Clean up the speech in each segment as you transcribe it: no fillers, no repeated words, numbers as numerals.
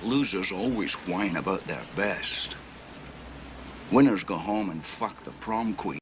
Losers always whine about their best. Winners go home and fuck the prom queen.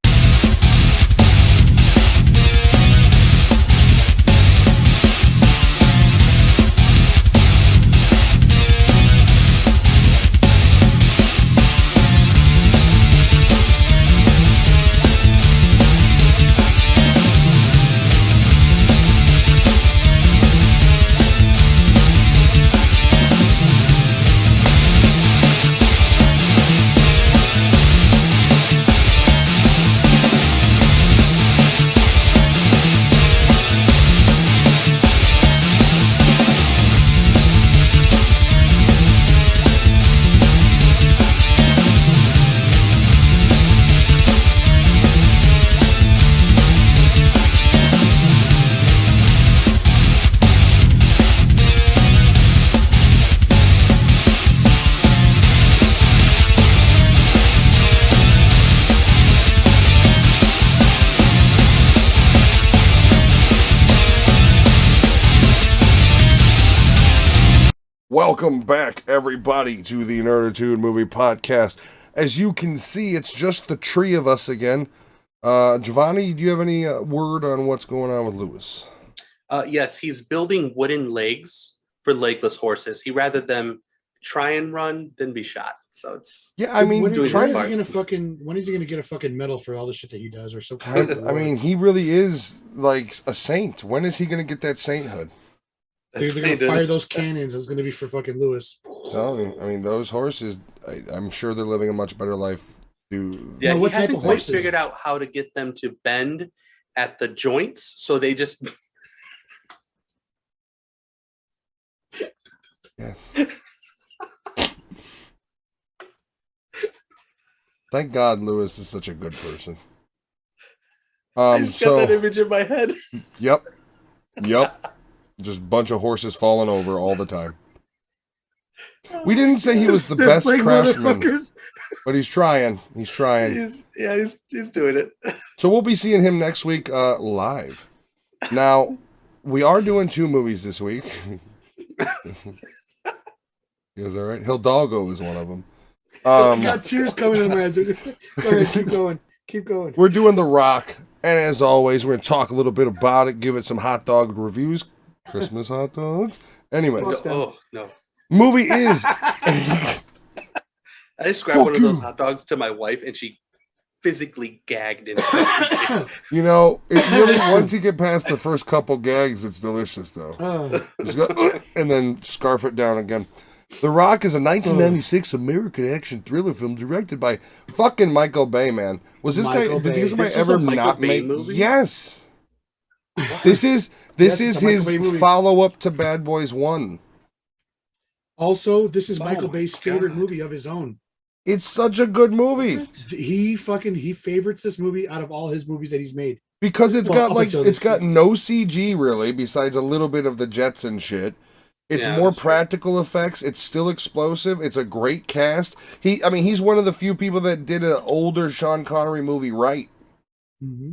Welcome back, everybody, to the Nerdattude movie podcast. As you can see, it's just the three of us again. Giovanni, do you have any word on what's going on with Lewis? Yes, he's building wooden legs for legless horses. He rather them try and run than be shot. So it's when is he gonna get a fucking medal for all the shit that he does or something? I mean, he really is like a saint. When is he going to get that sainthood? They're going to fire those cannons. It's going to be for fucking Lewis. I mean, those horses, I'm sure they're living a much better life. Yeah, he hasn't quite figured out how to get them to bend at the joints, so they just... Yes. Thank God Lewis is such a good person. I just got that image in my head. Yep. Just a bunch of horses falling over all the time. We didn't say he was the best craftsman, but he's trying. He's trying. He's doing it. So we'll be seeing him next week live. Now, we are doing 2 movies this week. He was all right. Hidalgo is one of them. Got tears coming in my eyes. All right, keep going. We're doing The Rock, and as always, we're going to talk a little bit about it, give it some hot dog reviews. Christmas hot dogs. Anyway. No. Movie is... I just grabbed one of those hot dogs to my wife, and she physically gagged in it. You know, it really, once you get past the first couple gags, it's delicious, though. Just go, and then scarf it down again. The Rock is a 1996 American action thriller film directed by fucking Michael Bay, man. Was this guy... Did this guy ever not make... Movie? Yes! This is his follow-up to Bad Boys 1. Also, this is Michael Bay's favorite movie of his own. It's such a good movie. He favorites this movie out of all his movies that he's made. Because it's got no CG really, besides a little bit of the jets and shit. It's more practical effects. It's still explosive. It's a great cast. He's one of the few people that did an older Sean Connery movie right. Mm-hmm.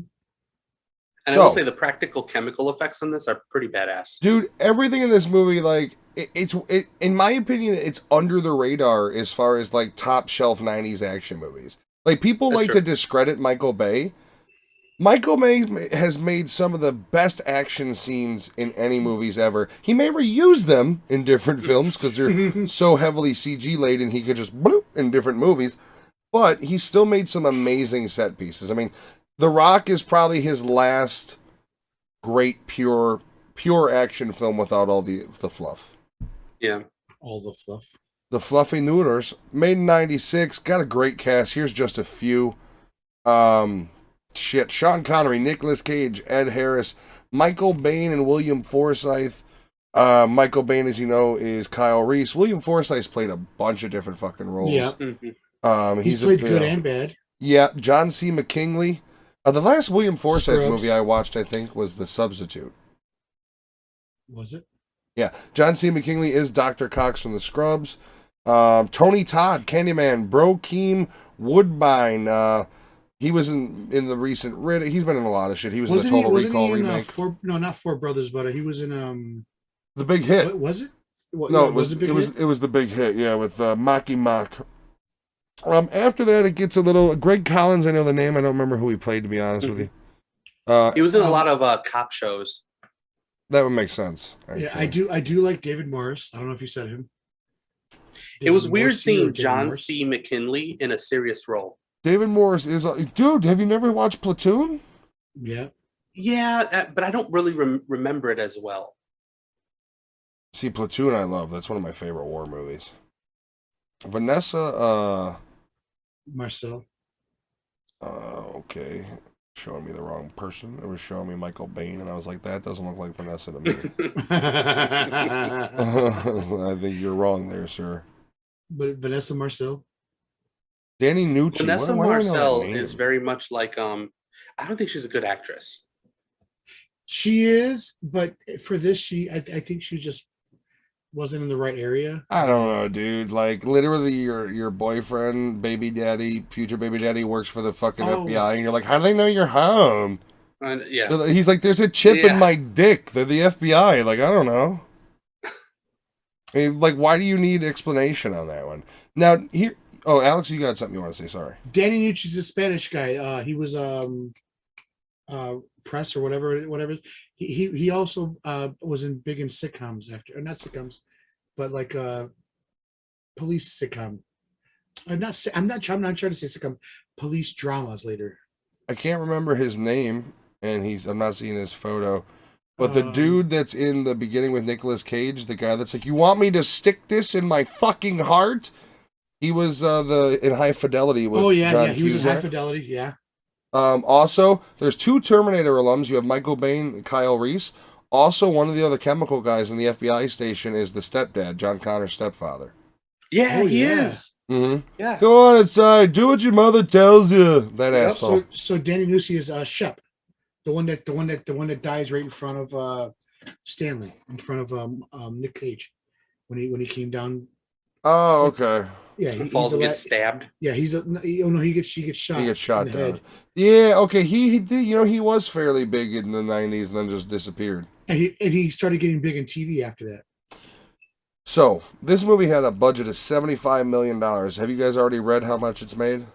And I will say the practical chemical effects on this are pretty badass. Dude, everything in this movie, like, it's in my opinion, it's under the radar as far as, like, top shelf 90s action movies. Like, people to discredit Michael Bay. Michael Bay has made some of the best action scenes in any movies ever. He may reuse them in different films because they're so heavily CG-laden he could just bloop in different movies. But he still made some amazing set pieces. I mean... The Rock is probably his last great pure action film without all the fluff. Yeah. All the fluff. The Fluffy Noodlers, made in 96, got a great cast. Here's just a few. Sean Connery, Nicolas Cage, Ed Harris, Michael Biehn and William Forsythe. Michael Biehn, as you know, is Kyle Reese. William Forsythe's played a bunch of different fucking roles. Yeah. Mm-hmm. He's played good and bad. Yeah, John C. McKinley. The last William Forsythe movie I watched, I think, was The Substitute. Was it? Yeah. John C. McKinley is Dr. Cox from The Scrubs. Tony Todd, Candyman, Brokeem Woodbine. He was in the recent Rid. He's been in a lot of shit. He was in the Total Recall remake. Not Four Brothers, but he was in The Big Hit. What was it? What, No, yeah, it was a big it was hit? it was the big hit, yeah, with Maki Mock. After that, it gets a little. Greg Collins, I know the name. I don't remember who he played, to be honest with you. He was in a lot of cop shows. That would make sense. Yeah, Actually. I do like David Morris. I don't know if you said him. It was David weird Morrissey or seeing David John Morris? C. McKinley in a serious role. David Morris is. Dude, have you never watched Platoon? Yeah. Yeah, but I don't really remember it as well. See, Platoon, I love. That's one of my favorite war movies. Vanessa, Marcel. okay, showing me the wrong person. It was showing me Michael Bain, and I was like, that doesn't look like Vanessa to me. I think you're wrong there, sir. But Vanessa Marcel. Danny Nucci. Vanessa why do I know that Marcel name? is very much like I don't think she's a good actress. She is, but for this, I think she just wasn't in the right area. I don't know, dude. Like, literally, your boyfriend, baby daddy, future baby daddy works for the fucking FBI, and you're like, how do they know you're home? Yeah. He's like, there's a chip in my dick. They're the FBI. Like, I don't know. I mean, like, why do you need explanation on that one? Now, here. Oh, Alex, you got something you want to say? Sorry. Danny Nucci's a Spanish guy. He was press or whatever. He also was big in sitcoms after, or not sitcoms, but like police sitcom. I'm not trying to say sitcom, police dramas later. I can't remember his name, and I'm not seeing his photo. But the dude that's in the beginning with Nicolas Cage, the guy that's like, you want me to stick this in my fucking heart? He was in High Fidelity with John he was in Cusack. High Fidelity, yeah. Also, there's 2 Terminator alums. You have Michael Bain and Kyle Reese. Also, one of the other chemical guys in the FBI station is the stepdad, John Connor's stepfather. Yeah, he is. Mm-hmm. Yeah. Go on inside. Do what your mother tells you. That asshole. So Danny Nucci is Shep, the one that dies right in front of Stanley, in front of Nick Cage, when he came down. Oh, okay. Yeah, he falls and gets stabbed. Yeah, he gets shot. He gets shot in the down. head. Yeah, okay. He did. He was fairly big in the '90s, and then just disappeared. And he started getting big in TV after that. So this movie had a budget of $75 million. Have you guys already read how much it's made?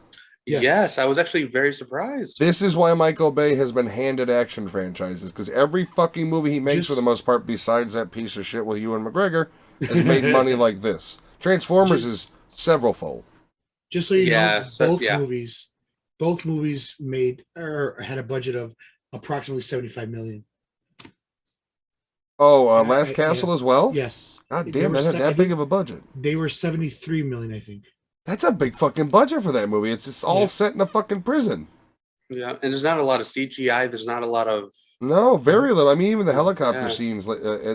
Yes, I was actually very surprised. This is why Michael Bay has been handed action franchises, because every fucking movie he makes, for the most part, besides that piece of shit with Ewan McGregor, has made money like this. Transformers is several-fold. Just so you know, both movies made or had a budget of approximately 75 million. Oh, Last Castle as well? Yes. God damn, that had that big of a budget. They were 73 million, I think. That's a big fucking budget for that movie. It's just all set in a fucking prison. Yeah, and there's not a lot of CGI. There's not a lot of... No, very little. I mean, even the helicopter scenes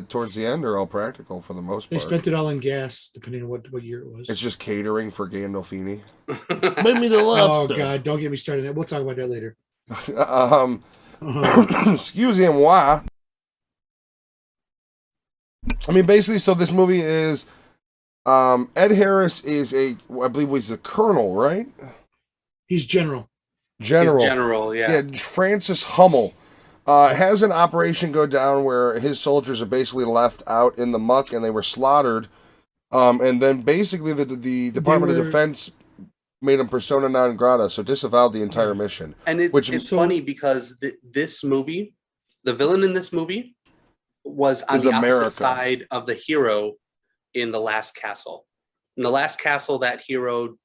towards the end are all practical for the most part. They spent it all in gas, depending on what year it was. It's just catering for Gandolfini. Make me the lobster. Oh, God, don't get me started on that. We'll talk about that later. Excusez-moi. I mean, basically, so this movie is... Ed Harris is I believe he's a colonel, right? He's general. General, yeah. Yeah, Francis Hummel. Has an operation go down where his soldiers are basically left out in the muck and they were slaughtered. And then basically the Department of Defense made him persona non grata, so disavowed the entire mission. And it's funny because this movie, the villain in this movie, was on the opposite side of the hero in The Last Castle. In The Last Castle, that hero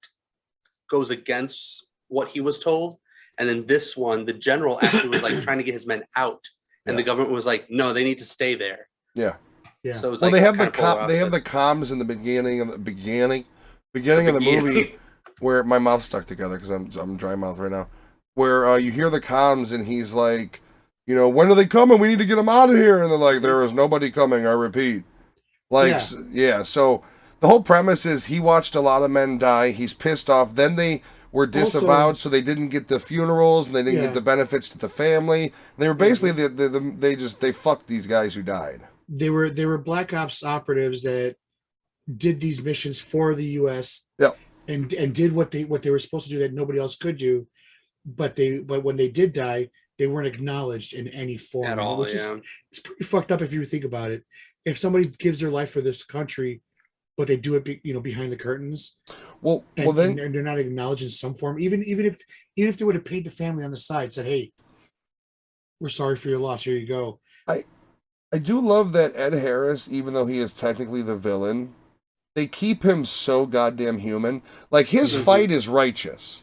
goes against what he was told. And then this one, the general actually was like trying to get his men out. And the government was like, no, they need to stay there. Yeah. Yeah. So it's well, like they have the comms in the beginning of the movie where my mouth stuck together because I'm dry mouth right now. Where you hear the comms and he's like, when are they coming? We need to get them out of here. And they're like, there is nobody coming. I repeat. So the whole premise is he watched a lot of men die. He's pissed off. Then they were disavowed, so they didn't get the funerals and they didn't get the benefits to the family. They were basically they fucked these guys who died. They were Black Ops operatives that did these missions for the U.S. Yep. and did what they were supposed to do that nobody else could do, but when they did die, they weren't acknowledged in any form at all. It's pretty fucked up if you think about it. if somebody gives their life for this country, but they do it, behind the curtains. Then they're not acknowledged in some form. Even if they would have paid the family on the side, said, "Hey, we're sorry for your loss. Here you go." I do love that Ed Harris, even though he is technically the villain, they keep him so goddamn human. Like, his fight is righteous.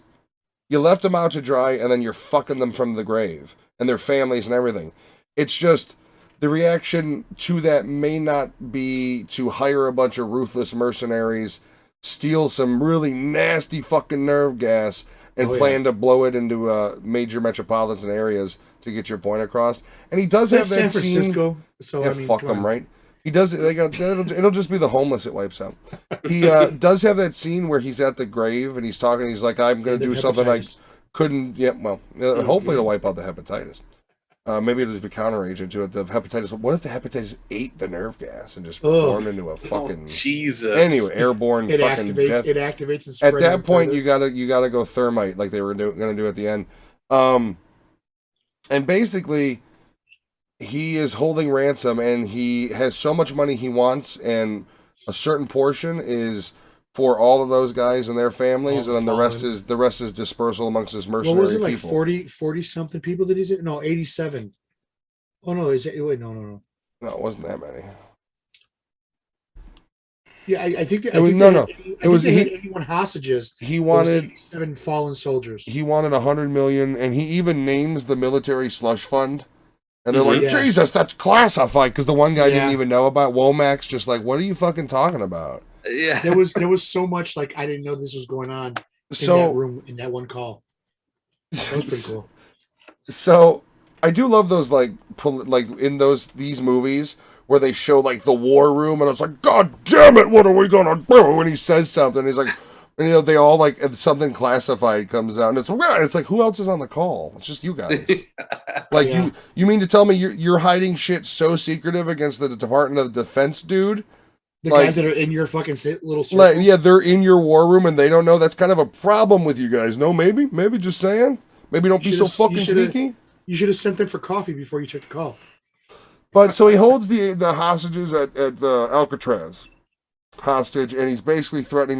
You left them out to dry, and then you're fucking them from the grave, and their families and everything. It's just, the reaction to that may not be to hire a bunch of ruthless mercenaries, steal some really nasty fucking nerve gas, and plan to blow it into major metropolitan areas to get your point across. And he does have that San Francisco, scene. so Yeah, fuck him, right? He does. It'll just be the homeless it wipes out. He does have that scene where he's at the grave and he's talking. He's like, "I'm going to do something I couldn't." Yeah, well, hopefully it'll wipe out the hepatitis. Maybe it'll just be counteragent to it. The hepatitis. What if the hepatitis ate the nerve gas and just formed into a fucking Jesus? Anyway, airborne fucking death. It activates. And at that point, you gotta go thermite like they were going to do at the end. And basically, he is holding ransom, and he has so much money he wants, and a certain portion is for all of those guys and their families, and then the rest is dispersal amongst his mercenary people. What was it, like 40 something people that he's it? No, 87. Oh no, is it? Wait, no. No, it wasn't that many. Yeah, I think that. It was 81 hostages. He wanted 87 fallen soldiers. He wanted 100 million, and he even names the military slush fund. And they're like, Jesus, that's classified, because the one guy didn't even know about. Womack's just like, what are you fucking talking about? Yeah, there was so much, like, I didn't know this was going on in that room, in that one call. That was pretty cool. So I do love those, like in these movies where they show like the war room, and it's like, God damn it, what are we gonna do? And he says something, he's like, and they all like something classified comes out, and it's like, who else is on the call? It's just you guys. Like, you mean to tell me you're hiding shit so secretive against the Department of Defense, dude? The guys that are in your fucking little circle. Yeah, they're in your war room and they don't know. That's kind of a problem with you guys. No, maybe just saying. Maybe don't be so fucking sneaky. You should have sent them for coffee before you took the call. But so he holds the hostages at Alcatraz hostage, and he's basically threatening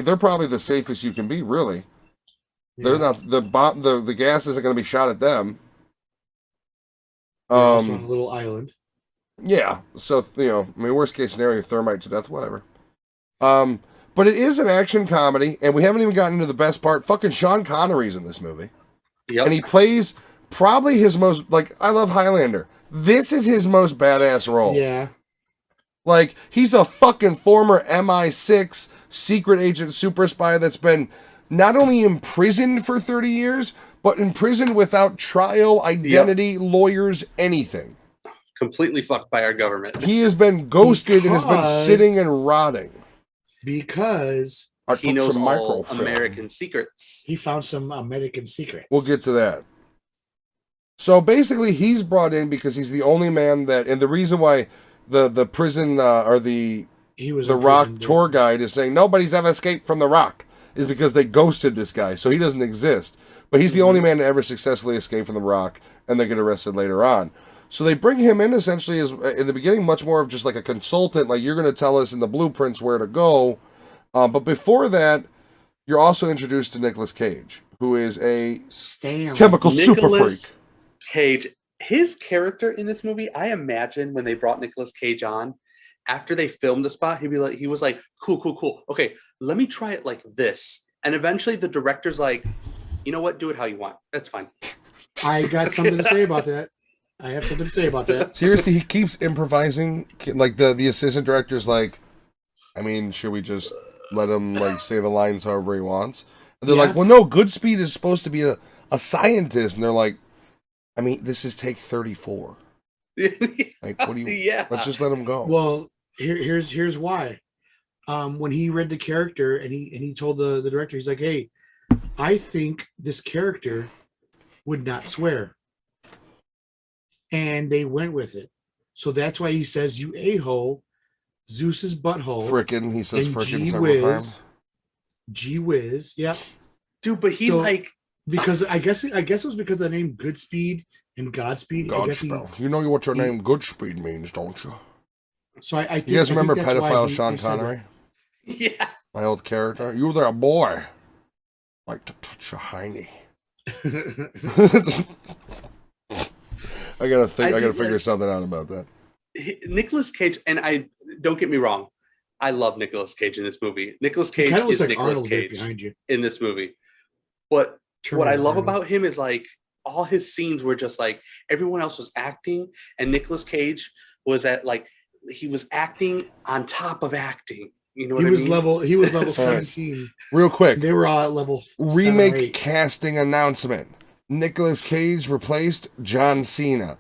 they're probably the safest you can be, really. Yeah. They're not the gas isn't going to be shot at them. Also on a little island. Yeah, so worst case scenario, thermite to death, whatever. But it is an action comedy, and we haven't even gotten into the best part. Fucking Sean Connery's in this movie. Yep. And he plays probably his most, I love Highlander. This is his most badass role. Yeah. Like, he's a fucking former MI6 secret agent super spy that's been not only imprisoned for 30 years, but imprisoned without trial, identity, lawyers, anything. Completely fucked by our government. He has been ghosted and has been sitting and rotting. Because he knows all American secrets. He found some American secrets. We'll get to that. So basically, he's brought in because he's the only man that, and the reason why the prison or the Rock tour guide is saying nobody's ever escaped from the Rock is because they ghosted this guy, so he doesn't exist. But he's the only man to ever successfully escape from the Rock, and they get arrested later on. So they bring him in essentially as, in the beginning, much more of just like a consultant, like you're going to tell us in the blueprints where to go. But before that, you're also introduced to Nicolas Cage, who is a chemical super freak. Cage, his character in this movie, I imagine when they brought Nicolas Cage on, after they filmed the spot, he was like, cool. Okay, let me try it like this. And eventually the director's like, you know what? Do it how you want. That's fine. I got something to say about that. I have something to say about that. Seriously, he keeps improvising. Like the assistant director's like, I mean, should we just let him say the lines however he wants? And they're like, well, no, Goodspeed is supposed to be a scientist. And they're like, I mean, this is take 34. Like, what do you? Let's just let him go. Well, here's why. When he read the character and he told the director, he's like, hey, I think this character would not swear. And they went with it. So that's why he says, you a-hole, Zeus's butthole. Frickin', he says frickin' several times. Gee whiz, yep. Dude, but he because I guess it was because of the name Goodspeed and Godspeed. Godspeed. You know what your name Goodspeed means, don't you? So I think, you guys remember that's why pedophile he Sean said Connery? Yeah. My old character. You there, boy. Like to touch your hiney. I gotta figure something out about that. Nicolas Cage, and I don't get me wrong, I love Nicolas Cage in this movie. Nicolas Cage is like Nicolas Arnold Cage behind you. in this movie. But what I love Arnold. about him is like all his scenes were just like everyone else was acting, and Nicolas Cage was he was acting on top of acting. You know what I mean? He was level 17. Real quick. They were all at level remake casting announcement. Nicolas Cage replaced John Cena.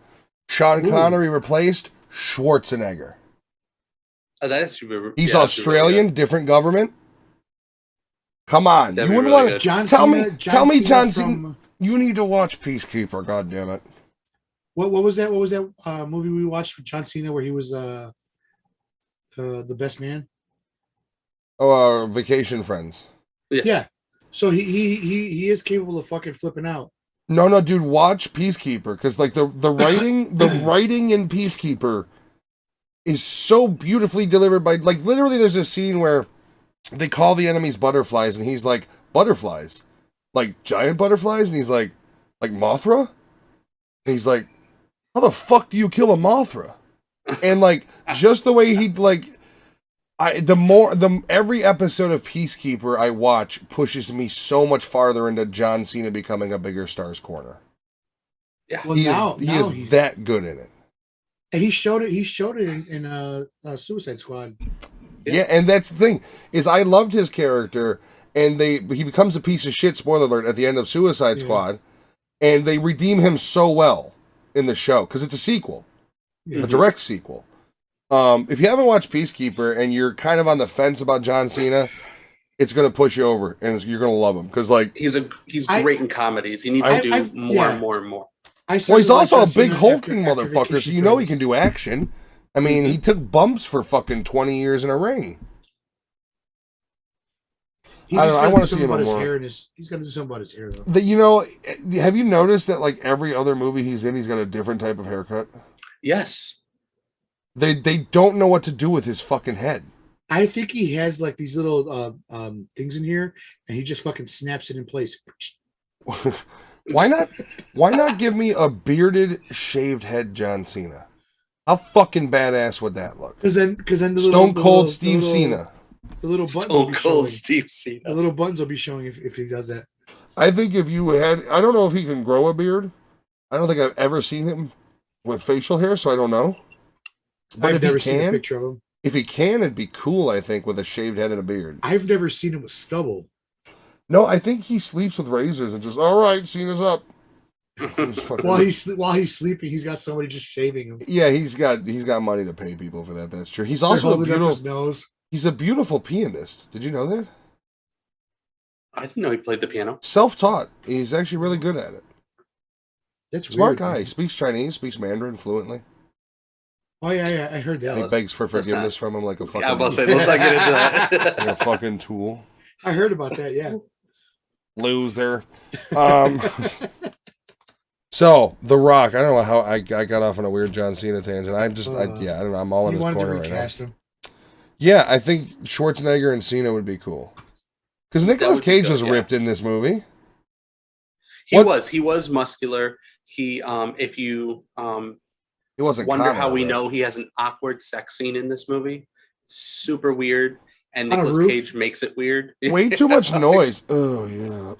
Sean Connery replaced Schwarzenegger. He's Australian, really different government. Come on, you wouldn't want to tell me, John Cena. You need to watch Peacekeeper. God damn it! What was that? What was that movie we watched with John Cena where he was the best man? Oh, Vacation Friends. Yes. Yeah. So he is capable of fucking flipping out. No, dude, watch Peacekeeper because like the writing in Peacekeeper is so beautifully delivered by like literally. There's a scene where they call the enemies butterflies, and he's like, butterflies, like giant butterflies, and he's like Mothra, and he's like, how the fuck do you kill a Mothra? And like just the way he like. Every episode of Peacekeeper I watch pushes me so much farther into John Cena becoming a bigger star's corner. Yeah, well, he is that good in it, and he showed it. He showed it in Suicide Squad. Yeah, and that's the thing is I loved his character, and he becomes a piece of shit. Spoiler alert at the end of Suicide Squad, and they redeem him so well in the show because it's a sequel, a direct sequel. If you haven't watched Peacekeeper and you're kind of on the fence about John Cena, it's going to push you over, and you're going to love him because, like, he's great in comedies. He needs to do more and more and more. Well, he's also a big hulking motherfucker, so you know he can do action. I mean, he took bumps for fucking 20 years in a ring. I want to see him more. He's going to do something about his hair, though. You know, have you noticed that like every other movie he's in, he's got a different type of haircut? Yes. They don't know what to do with his fucking head. I think he has like these little things in here, and he just fucking snaps it in place. Why not give me a bearded, shaved head John Cena? How fucking badass would that look? Because then the Stone Cold Steve Cena. The little buttons Stone Cold Steve Cena. The little buttons will be showing if he does that. I think if you had, I don't know if he can grow a beard. I don't think I've ever seen him with facial hair, so I don't know. But I've never seen a picture of him. If he can, it'd be cool, I think, with a shaved head and a beard. I've never seen him with stubble. No, I think he sleeps with razors and just, all right, Cena's up. While he's sleeping, he's got somebody just shaving him. Yeah, he's got money to pay people for that. That's true. He's also a beautiful nose. He's a beautiful pianist. Did you know that? I didn't know he played the piano. Self-taught. He's actually really good at it. That's smart weird, guy. Man. He speaks Chinese, speaks Mandarin fluently. Oh yeah, I heard that. He begs for forgiveness from him like a fucking. Yeah, I'm about to say, let's not get into that. Like a fucking tool. I heard about that. Yeah. Loser. So The Rock. I don't know how I got off on a weird John Cena tangent. I don't know. I'm all in his corner right now. Him. Yeah, I think Schwarzenegger and Cena would be cool. Because Nicolas Cage was ripped in this movie. He was muscular. He if you he wasn't wonder how we know he has an awkward sex scene in this movie. Super weird. And Nicolas Cage makes it weird. Way too much noise. Oh yeah.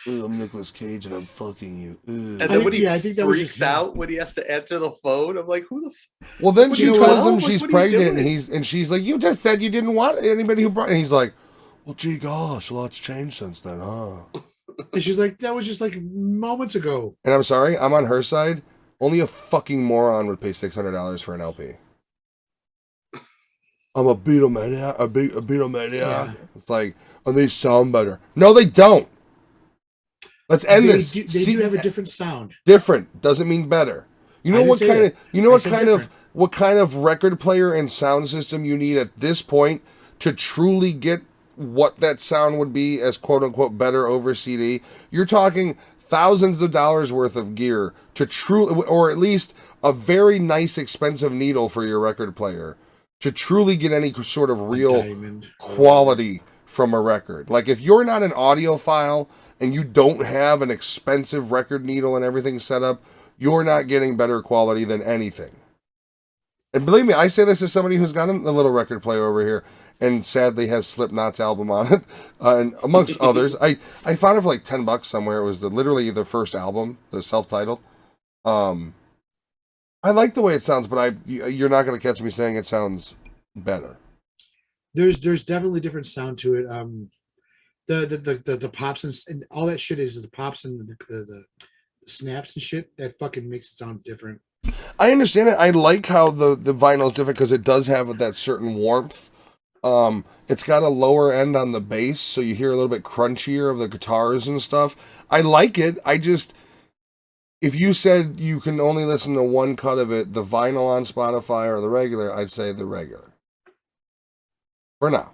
I'm Nicolas Cage and I'm fucking you. And then when he freaks out when he has to answer the phone, I'm like, who the? Well, then she tells him she's pregnant, and she's like, "You just said you didn't want anybody who brought." And he's like, "Well, gee gosh, a lot's changed since then, huh?" And she's like, "That was just like moments ago." And I'm sorry, I'm on her side. Only a fucking moron would pay $600 for an LP. I'm a Beatlemaniac, a Beatlemaniac. Yeah. It's like, oh, they sound better. No, they don't. Let's end this. They do have a different sound. Different doesn't mean better. You know what kind of? You know what kind of record player and sound system you need at this point to truly get what that sound would be as quote unquote better over CD? You're talking thousands of dollars worth of gear to truly, or at least a very nice, expensive needle for your record player to truly get any sort of real quality from a record. Like, if you're not an audiophile and you don't have an expensive record needle and everything set up, you're not getting better quality than anything. And believe me, I say this as somebody who's got a little record player over here and sadly has Slipknot's album on it, and amongst others. I found it for like $10 somewhere. It was literally the first album, the self-titled. I like the way it sounds, but you're not going to catch me saying it sounds better. There's definitely different sound to it. The pops and all that shit is the pops and the snaps and shit that fucking makes it sound different. I understand it. I like how the vinyl is different because it does have that certain warmth. It's got a lower end on the bass, so you hear a little bit crunchier of the guitars and stuff. I like it. If you said you can only listen to one cut of it, the vinyl on Spotify or the regular, I'd say the regular. For now.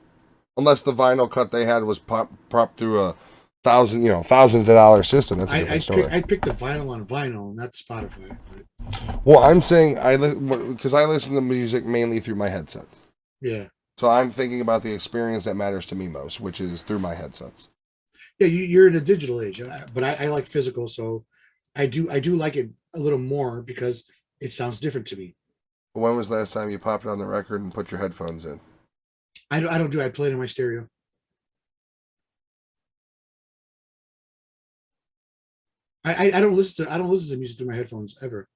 Unless the vinyl cut they had was propped through a thousands of dollar system. That's a different story. I'd pick the vinyl on vinyl, not Spotify. Well, I'm saying because I listen to music mainly through my headsets. Yeah. So I'm thinking about the experience that matters to me most, which is through my headsets. Yeah, you're in a digital age, but I like physical, so I do like it a little more because it sounds different to me. When was the last time you popped it on the record and put your headphones in? I play it in my stereo. I don't listen to music through my headphones ever.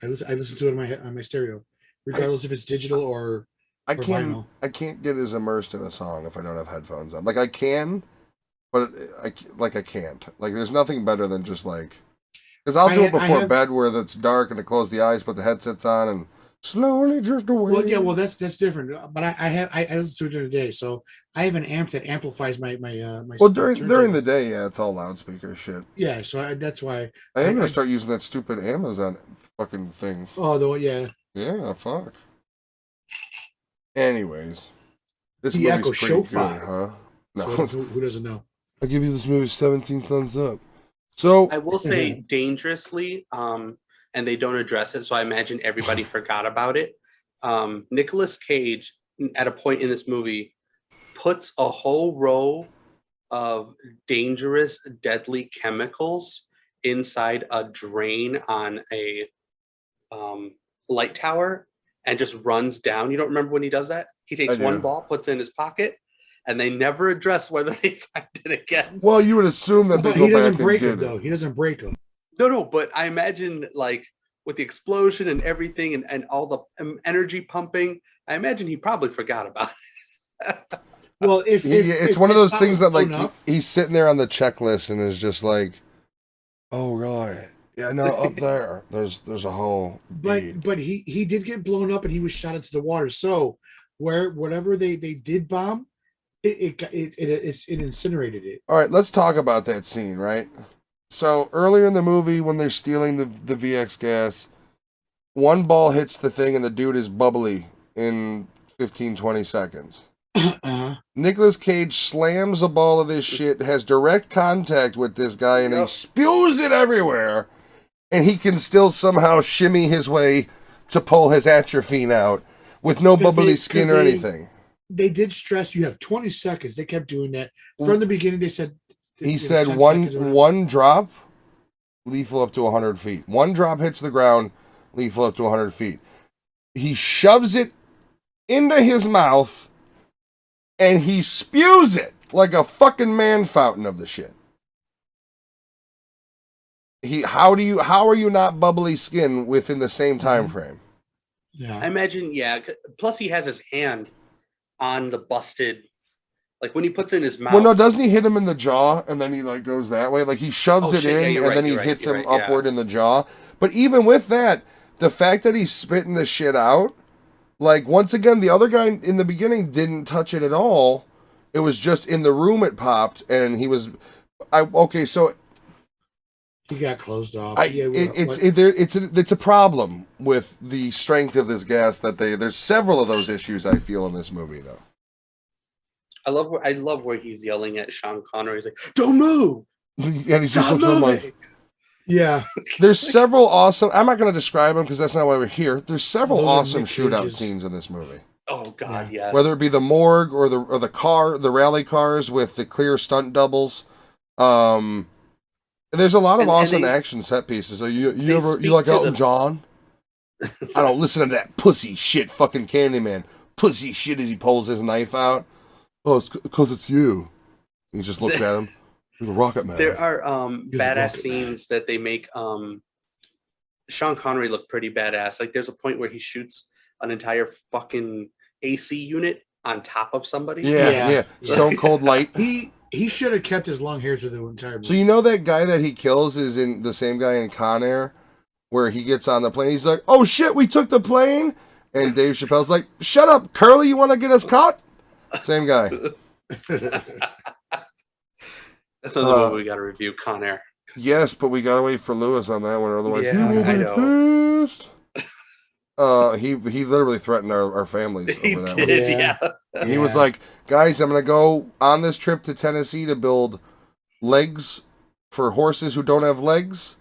I listen to it on my stereo, regardless if it's digital or vinyl. I can't get as immersed in a song if I don't have headphones on. Like I can, but I can't. Like there's nothing better than just like, because I'll do it before bed where it's dark and I close the eyes, put the headsets on, and slowly drift away. Well, yeah, that's different. But I listen to it during the day, so I have an amp that amplifies my. Well, during the day, yeah, it's all loudspeaker shit. Yeah, so that's why I am gonna start using that stupid Amazon fucking thing. Oh, yeah. Yeah, fuck. Anyways, this the movie's Echo pretty Show good, 5. huh? No, So who doesn't know? I give you this movie 17 thumbs up. So I will say dangerously, and they don't address it, so I imagine everybody forgot about it. Nicolas Cage, at a point in this movie, puts a whole row of dangerous, deadly chemicals inside a drain on a light tower and just runs down. You don't remember when he does that? He takes one ball, puts it in his pocket, and they never address whether they find it again. Well, you would assume that he doesn't break him, though. He doesn't break him. No, but I imagine, like, with the explosion and everything and all the energy pumping, I imagine he probably forgot about it. Well, it's one of those things that, like, he's sitting there on the checklist and is just like, oh, right. Yeah, no, up there, there's a hole. But he did get blown up and he was shot into the water. So whatever they did bomb, it incinerated it. All right, let's talk about that scene, right? So earlier in the movie, when they're stealing the VX gas, one ball hits the thing and the dude is bubbly in 15-20 seconds. Nicolas Cage slams a ball of this shit, has direct contact with this guy, and he spews it everywhere. And he can still somehow shimmy his way to pull his atropine out with no bubbly skin or anything. They did stress you have 20 seconds. They kept doing that. From the beginning, they said... He said one drop, lethal up to 100 feet. One drop hits the ground, lethal up to 100 feet. He shoves it into his mouth, and he spews it like a fucking man fountain of the shit. How are you not bubbly skin within the same time frame? Yeah, I imagine. Yeah. Plus, he has his hand on the busted. Like when he puts it in his mouth. Well, no, doesn't he hit him in the jaw and then he like goes that way? Like he shoves it in and then he hits him upward in the jaw. But even with that, the fact that he's spitting the shit out, like once again, the other guy in the beginning didn't touch it at all. It was just in the room it popped, and he was. So. He got closed off. It's a problem with the strength of this gas that there's several of those issues I feel in this movie though. I love where he's yelling at Sean Connery. He's like, "Don't move! And he just looks at him like, yeah. There's several awesome. I'm not going to describe them because that's not why we're here. There's several Those awesome Nick shootout Cage's. scenes in this movie. Oh God, yes. Whether it be the morgue or the rally cars with the clear stunt doubles. There's a lot of awesome action set pieces. So you like Elton John? I don't listen to that pussy shit, fucking Candyman. Pussy shit as he pulls his knife out. Oh, it's because it's you. He just looks at him. You're the Rocket Man. There are badass scenes that they make. Sean Connery look pretty badass. Like there's a point where he shoots an entire fucking AC unit on top of somebody. Yeah. Stone Cold Light. He should have kept his long hair through the entire movie. So you know that guy that he kills is in the same guy in Con Air, where he gets on the plane. He's like, "Oh shit, we took the plane," and Dave Chappelle's like, "Shut up, Curly. You want to get us caught?" Same guy. That's another movie we got to review, Con Air. Yes, but we gotta wait for Lewis on that one, otherwise Yeah, he will I be know. pissed. He literally threatened our families over He that did, one. yeah. He was like, "Guys, I'm gonna go on this trip to Tennessee to build legs for horses who don't have legs.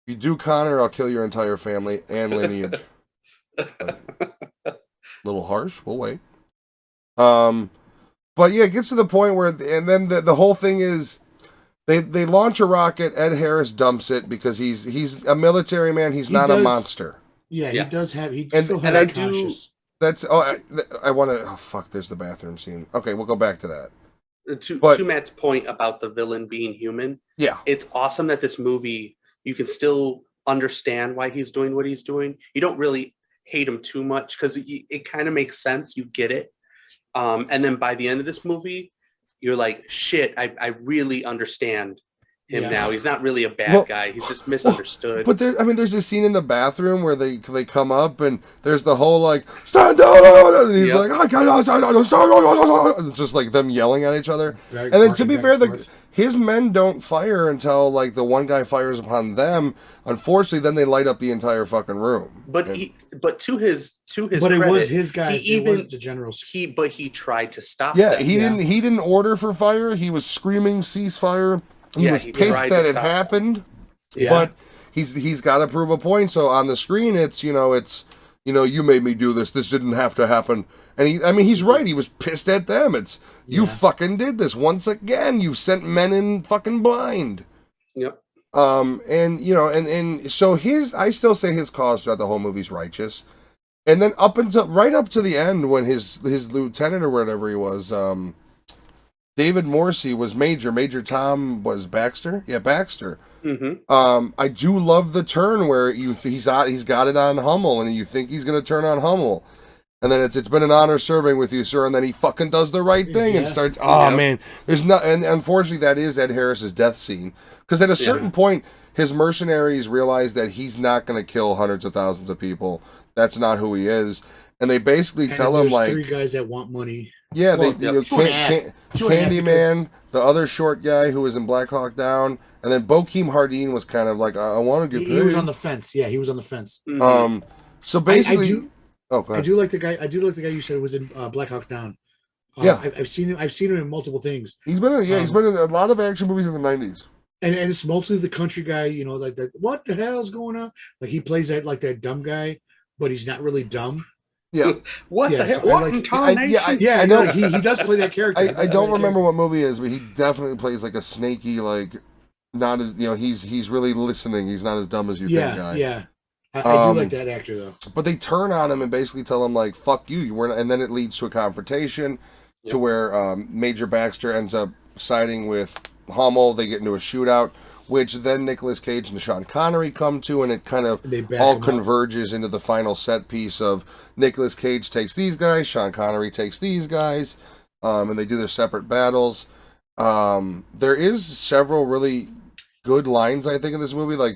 If you do Connor, I'll kill your entire family and lineage." Little harsh. We'll wait. But yeah, it gets to the point where, and then the whole thing is, they launch a rocket. Ed Harris dumps it because he's a military man. He's not a monster. Yeah, he does have. He And- still and has I conscious. That's I want to. Oh fuck! There's the bathroom scene. Okay, we'll go back to that. To Matt's point about the villain being human, Yeah, it's awesome that this movie, you can still understand why he's doing what he's doing. You don't really hate him too much because it kind of makes sense. You get it. And then by the end of this movie, you're like, shit, I really understand him now. He's not really a bad guy. He's just misunderstood. But there's a scene in the bathroom where they come up and there's the whole like, stand down, and he's like, I cannot stand down. It's just like them yelling at each other. And then to be fair, his men don't fire until like the one guy fires upon them. Unfortunately, then they light up the entire fucking room. But to his But credit, it was his guys. He It was the generals. he tried to stop. Yeah, them. he didn't order for fire. He was screaming ceasefire. He was pissed that it happened. Yeah. But he's got to prove a point. So on the screen, it's you made me do this. This didn't have to happen. And he's right. He was pissed at them. It's you fucking did this once again. You sent men in fucking blind. Yep. And so I still say his cause throughout the whole movie's righteous. And then right up to the end when his lieutenant or whatever he was, David Morrissey was Major. Major Tom was Baxter. Yeah, Baxter. Mm-hmm. I do love the turn where he's got it on Hummel, and you think he's going to turn on Hummel, and then it's been an honor serving with you, sir. And then he fucking does the right thing and starts. Oh man, there's not. And unfortunately, that is Ed Harris's death scene because at a certain point, his mercenaries realize that he's not going to kill hundreds of thousands of people. That's not who he is, and they basically tell him like 3 guys that want money. Yeah, Well, Candyman, the other short guy who was in Black Hawk Down, and then Bokeem Hardin was kind of like, I want to get paid. He was on the fence. Yeah, he was on the fence. Mm-hmm. So basically, I do like the guy. I do like the guy you said was in Black Hawk Down. I've seen him. I've seen him in multiple things. He's been in a lot of action movies in the 90s. And it's mostly the country guy, like that. What the hell is going on? Like he plays that dumb guy, but he's not really dumb. Yeah. What the hell? What in tarnation? I know. He does play that character. I don't remember what movie it is, but he definitely plays like a snaky, like not as he's really listening. He's not as dumb as you think, guy. Yeah. I do like that actor though. But they turn on him and basically tell him like, "Fuck you, you weren't," and then it leads to a confrontation to where Major Baxter ends up siding with Hummel. They get into a shootout, which then Nicolas Cage and Sean Connery come to, and it kind of all converges into the final set piece of Nicolas Cage takes these guys, Sean Connery takes these guys, and they do their separate battles. There is several really good lines, I think, in this movie, like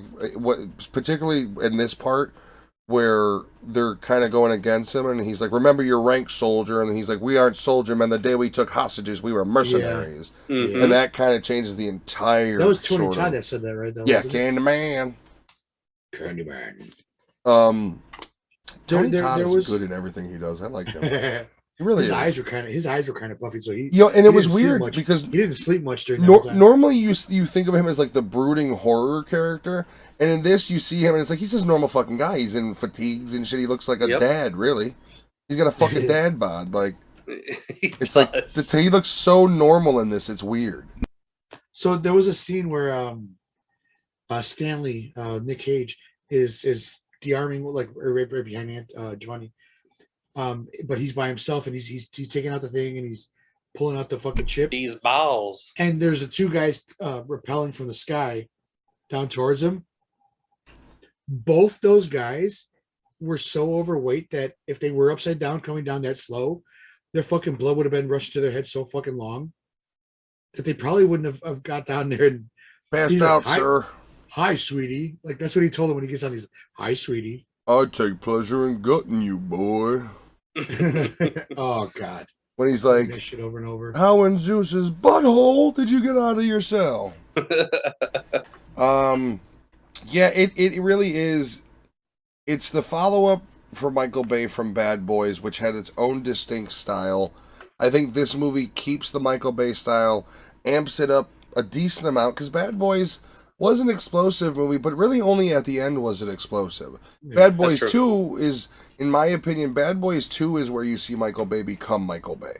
particularly in this part where they're kind of going against him, and he's like, "Remember your rank, soldier," and he's like, "We aren't soldier men. The day we took hostages, we were mercenaries," and that kind of changes the entire. That was Tony Todd that said that, right? Candyman. Candyman. Tony Todd is good in everything he does. I like him. His eyes were kind of puffy, so he. And it was weird because he didn't sleep much during that time. Normally, you think of him as like the brooding horror character, and in this, you see him and it's like he's just a normal fucking guy. He's in fatigues and shit. He looks like a dad, really. He's got a fucking dad bod. Like it's like he looks so normal in this. It's weird. So there was a scene where Stanley, Nick Cage, is de-arming right behind Giovanni. But he's by himself and he's taking out the thing and he's pulling out the fucking chip. These balls. And there's the two guys rappelling from the sky down towards him. Both those guys were so overweight that if they were upside down coming down that slow, their fucking blood would have been rushing to their head so fucking long that they probably wouldn't have got down there and passed out, sir. Hi, sweetie. Like that's what he told him when he gets on. He's hi, sweetie. I take pleasure in gutting you, boy. Oh God! When he's like, that shit over and over. How in Zeus's butthole did you get out of your cell? Yeah, it really is. It's the follow up for Michael Bay from Bad Boys, which had its own distinct style. I think this movie keeps the Michael Bay style, amps it up a decent amount because Bad Boys was an explosive movie, but really only at the end was it explosive. Yeah, Bad Boys 2 is, in my opinion, Bad Boys 2 is where you see Michael Bay become Michael Bay.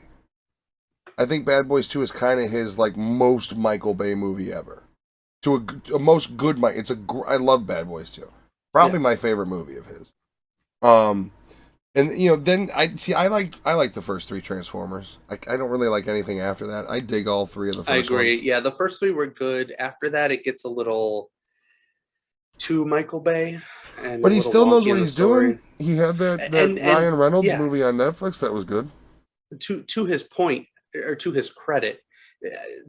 I think Bad Boys 2 is kind of his like most Michael Bay movie ever. To a most good I love Bad Boys 2. Probably my favorite movie of his. And then I like the first three Transformers. I don't really like anything after that. I dig all three of the first ones. I agree. Yeah, the first three were good. After that, it gets a little too Michael Bay. But he still knows what he's doing. He had that Ryan Reynolds movie on Netflix that was good. To his point, or to his credit,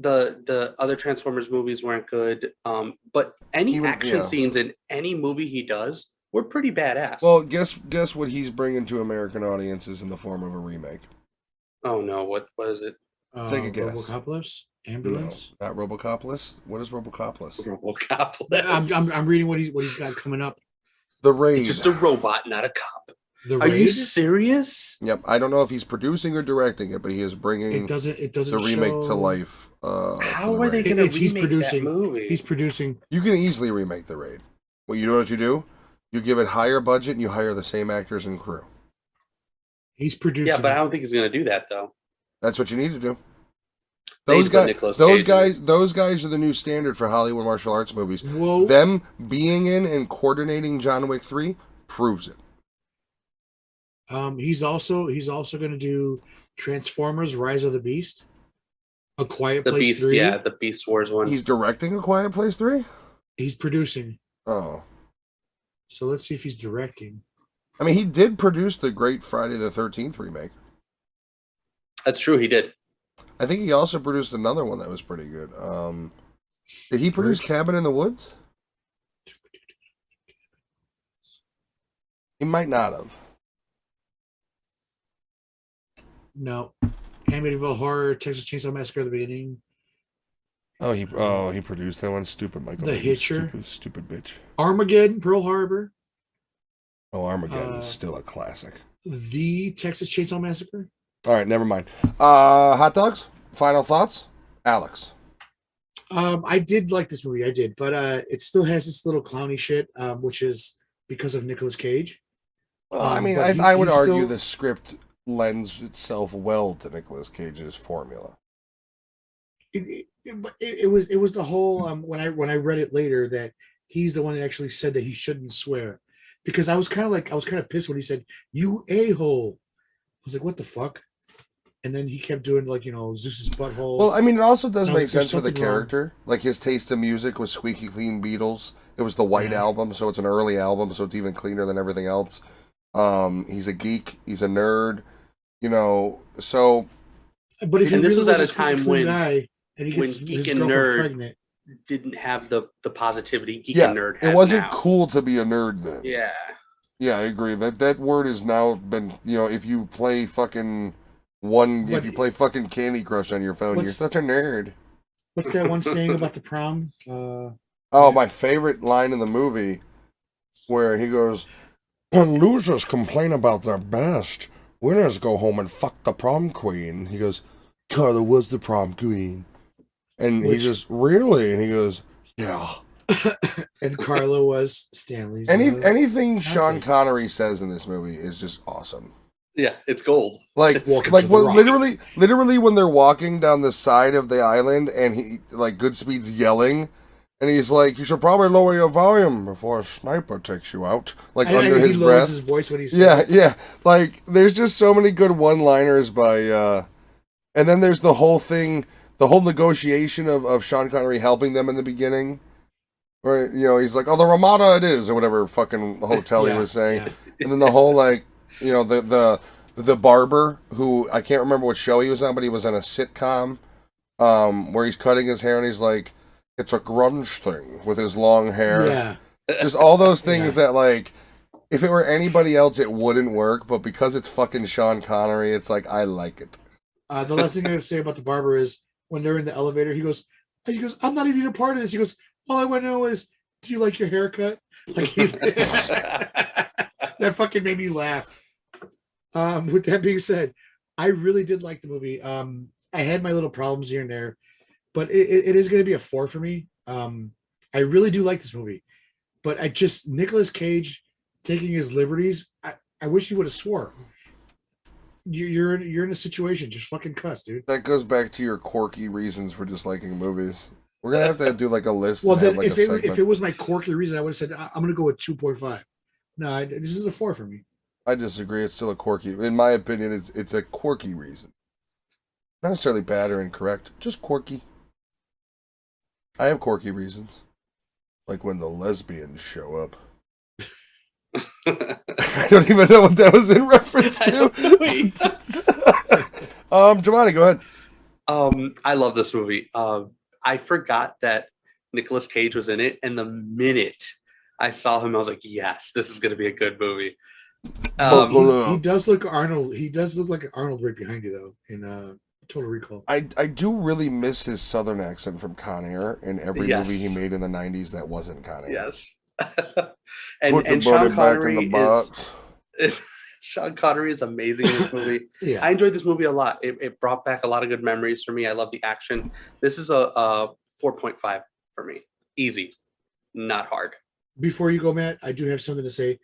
the other Transformers movies weren't good. But any action scenes in any movie he does, we're pretty badass. Well, guess what he's bringing to American audiences in the form of a remake. Oh no! What is it? Take a guess. Robocopolis? Ambulance? No, not Robocopolis. What is Robocopolis? Robocopolis. I'm reading what he's got coming up. The Raid. It's just a robot, not a cop. Are you serious? Yep. I don't know if he's producing or directing it, but he is bringing it doesn't the remake to life. How are they going to remake that movie? He's producing. You can easily remake The Raid. Well, you know what you do? You give it higher budget and you hire the same actors and crew. He's producing. Yeah, but I don't think he's going to do that though. That's what you need to do. Those guys are the new standard for Hollywood martial arts movies. Whoa. Them being in and coordinating John Wick 3 proves it. He's also going to do Transformers: Rise of the Beast, A Quiet Place Beast, 3. Yeah, the Beast Wars one. He's directing A Quiet Place 3? He's producing. Oh. So let's see if he's directing. I mean, he did produce the great Friday the 13th remake. That's true, he did. I think he also produced another one that was pretty good. Did he produce Cabin in the Woods? He might not have. No. Amityville Horror, Texas Chainsaw Massacre at the beginning. Oh, he produced that one. Stupid Michael. The Hitcher. Stupid bitch. Armageddon, Pearl Harbor. Oh, Armageddon is still a classic. The Texas Chainsaw Massacre. All right, never mind. Hot dogs. Final thoughts, Alex. I did like this movie. I did, but it still has this little clowny shit, which is because of Nicolas Cage. Well, I mean, I would argue the script lends itself well to Nicolas Cage's formula. It was the whole when I read it later that he's the one that actually said that he shouldn't swear, because I was kind of pissed when he said "you a-hole." I was like, what the fuck? And then he kept doing Zeus's butthole. Well, I mean, it also does make sense for the character. Wrong. Like his taste in music was squeaky clean Beatles. It was the White Album, so it's an early album, so it's even cleaner than everything else. He's a geek. He's a nerd. So. But if this was at a time when Geek and Nerd pregnant, didn't have the positivity Geek and Nerd has it wasn't now. Cool to be a nerd then. Yeah. Yeah, I agree. That word has now been, if you play fucking Candy Crush on your phone, you're such a nerd. What's that one saying about the prom? My favorite line in the movie where he goes, "When losers complain about their best, winners go home and fuck the prom queen. He goes, Carla was the prom queen. And he just, really? And he goes, yeah. And Carla was Stanley's. Anything Sean Connery says in this movie is just awesome. Yeah, it's gold. Like literally when they're walking down the side of the island and he, like, Goodspeed's yelling, and he's like, you should probably lower your volume before a sniper takes you out. Like, under his breath. He lowers his voice when he says Yeah. Like, there's just so many good one-liners by, and then there's the whole thing, the whole negotiation of Sean Connery helping them in the beginning. Where, you know, he's like, oh, the Ramada it is, or whatever fucking hotel he was saying. Yeah. And then the whole, like, you know, the barber, who, I can't remember what show he was on, but he was on a sitcom, where he's cutting his hair and he's like, it's a grunge thing with his long hair. Yeah. Just all those things that, like, if it were anybody else, it wouldn't work, but because it's fucking Sean Connery, it's like, I like it. The last thing I gotta say about the barber is, when they're in the elevator, he goes, I'm not even a part of this. He goes, all I want to know is, do you like your haircut? Like, that fucking made me laugh. With that being said, I really did like the movie. I had my little problems here and there, but it is going to be a 4 for me. I really do like this movie, but Nicolas Cage taking his liberties. I wish he would have swore. You're in a situation, just fucking cuss, dude. That goes back to your quirky reasons for disliking movies. We're gonna have to do like a list. Well, then if it was my quirky reason, I would have said I'm gonna go with 2.5. No, this is a 4 for me. I disagree. It's still a quirky. In my opinion, it's a quirky reason. Not necessarily bad or incorrect, just quirky. I have quirky reasons, like when the lesbians show up. I don't even know what that was in reference to. Giovanni, go ahead. I love this movie. I forgot that Nicolas Cage was in it, and the minute I saw him, I was like, yes, this is going to be a good movie. He does look Arnold. He does look like Arnold right behind you, though, in Total Recall. I do really miss his southern accent from Con Air in every movie he made in the 90s that wasn't Con Air. Yes. and Sean Connery is Sean Connery is amazing in this movie. Yeah. I enjoyed this movie a lot. It brought back a lot of good memories for me. I love the action. This is a 4.5 for me. Easy, not hard. Before you go, Matt, I do have something to say.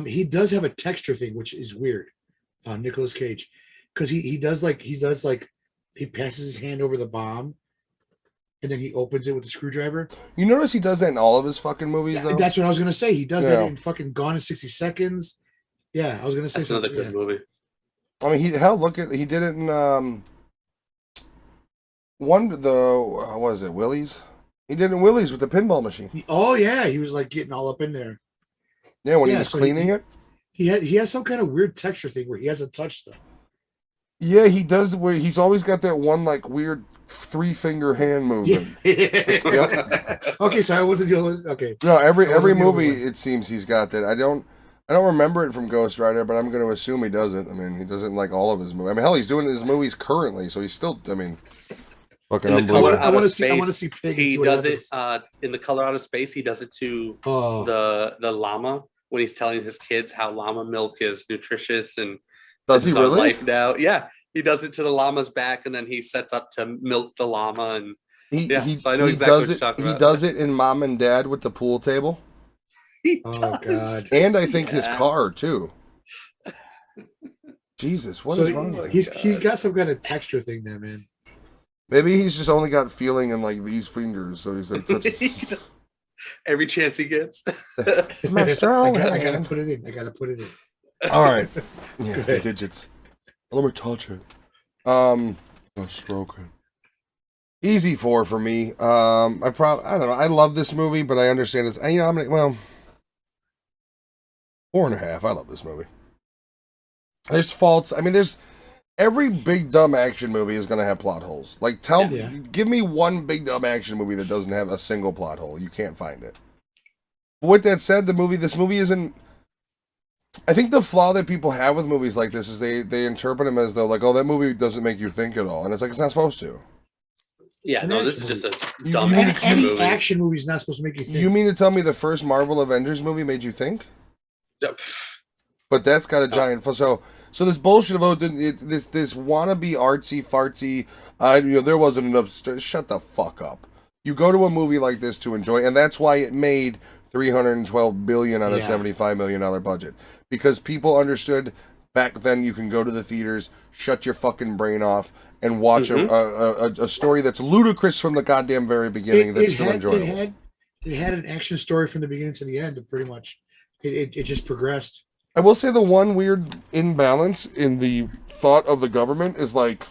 He does have a texture thing, which is weird. Nicolas Cage, because he passes his hand over the bomb, and then he opens it with the screwdriver. You notice he does that in all of his fucking movies, though? That's what I was gonna say. He does that in fucking Gone in 60 Seconds. Yeah, I was gonna say that's another good movie. I mean, he did it in what was it, Willie's? He did it in Willie's with the pinball machine. Oh yeah, he was like getting all up in there. Yeah, when he was cleaning it. He has some kind of weird texture thing where he hasn't touched them. Yeah, he does. Where he's always got that one like weird 3-finger hand movement. Yep. Okay, so I wasn't doing. Okay. No, every movie it seems he's got that. I don't remember it from Ghost Rider, but I'm going to assume he doesn't. I mean, he doesn't like all of his movies. I mean, hell, he's doing his movies currently, so he's still. I mean, fucking unbelievable. I want to see Pig. He does it in The Color Out of Space. He does it to the llama when he's telling his kids how llama milk is nutritious and does he really? Life now, yeah. He does it to the llama's back, and then he sets up to milk the llama. And so I know exactly what you're talking about. He does it in Mom and Dad with the pool table. Oh God! And I think his car too. Jesus, what is wrong with him? He's got some kind of texture thing there, man. Maybe he's just only got feeling in like these fingers, so he's like every chance he gets. It's my strong hand. I gotta put it in. All right, yeah, the digits. Let me touch it. I'll stroke it. Easy 4 for me. I don't know. I love this movie, but I understand it's. You know, 4.5. I love this movie. There's faults. I mean, there's every big dumb action movie is going to have plot holes. Like, give me one big dumb action movie that doesn't have a single plot hole. You can't find it. But with that said, this movie isn't. I think the flaw that people have with movies like this is they interpret them as though like, oh, that movie doesn't make you think at all, and it's like it's not supposed to. Yeah, no, this is just a dumb action movie. Any action movie is not supposed to make you think. You mean to tell me the first Marvel Avengers movie made you think? But that's got a giant. So So this bullshit about this wannabe artsy fartsy, there wasn't enough. Shut the fuck up. You go to a movie like this to enjoy, and that's why it made $312 billion on a $75 million budget, because people understood back then you can go to the theaters, shut your fucking brain off, and watch a story that's ludicrous from the goddamn very beginning. That's still enjoyable. It had an action story from the beginning to the end. Pretty much, it just progressed. I will say the one weird imbalance in the thought of the government is like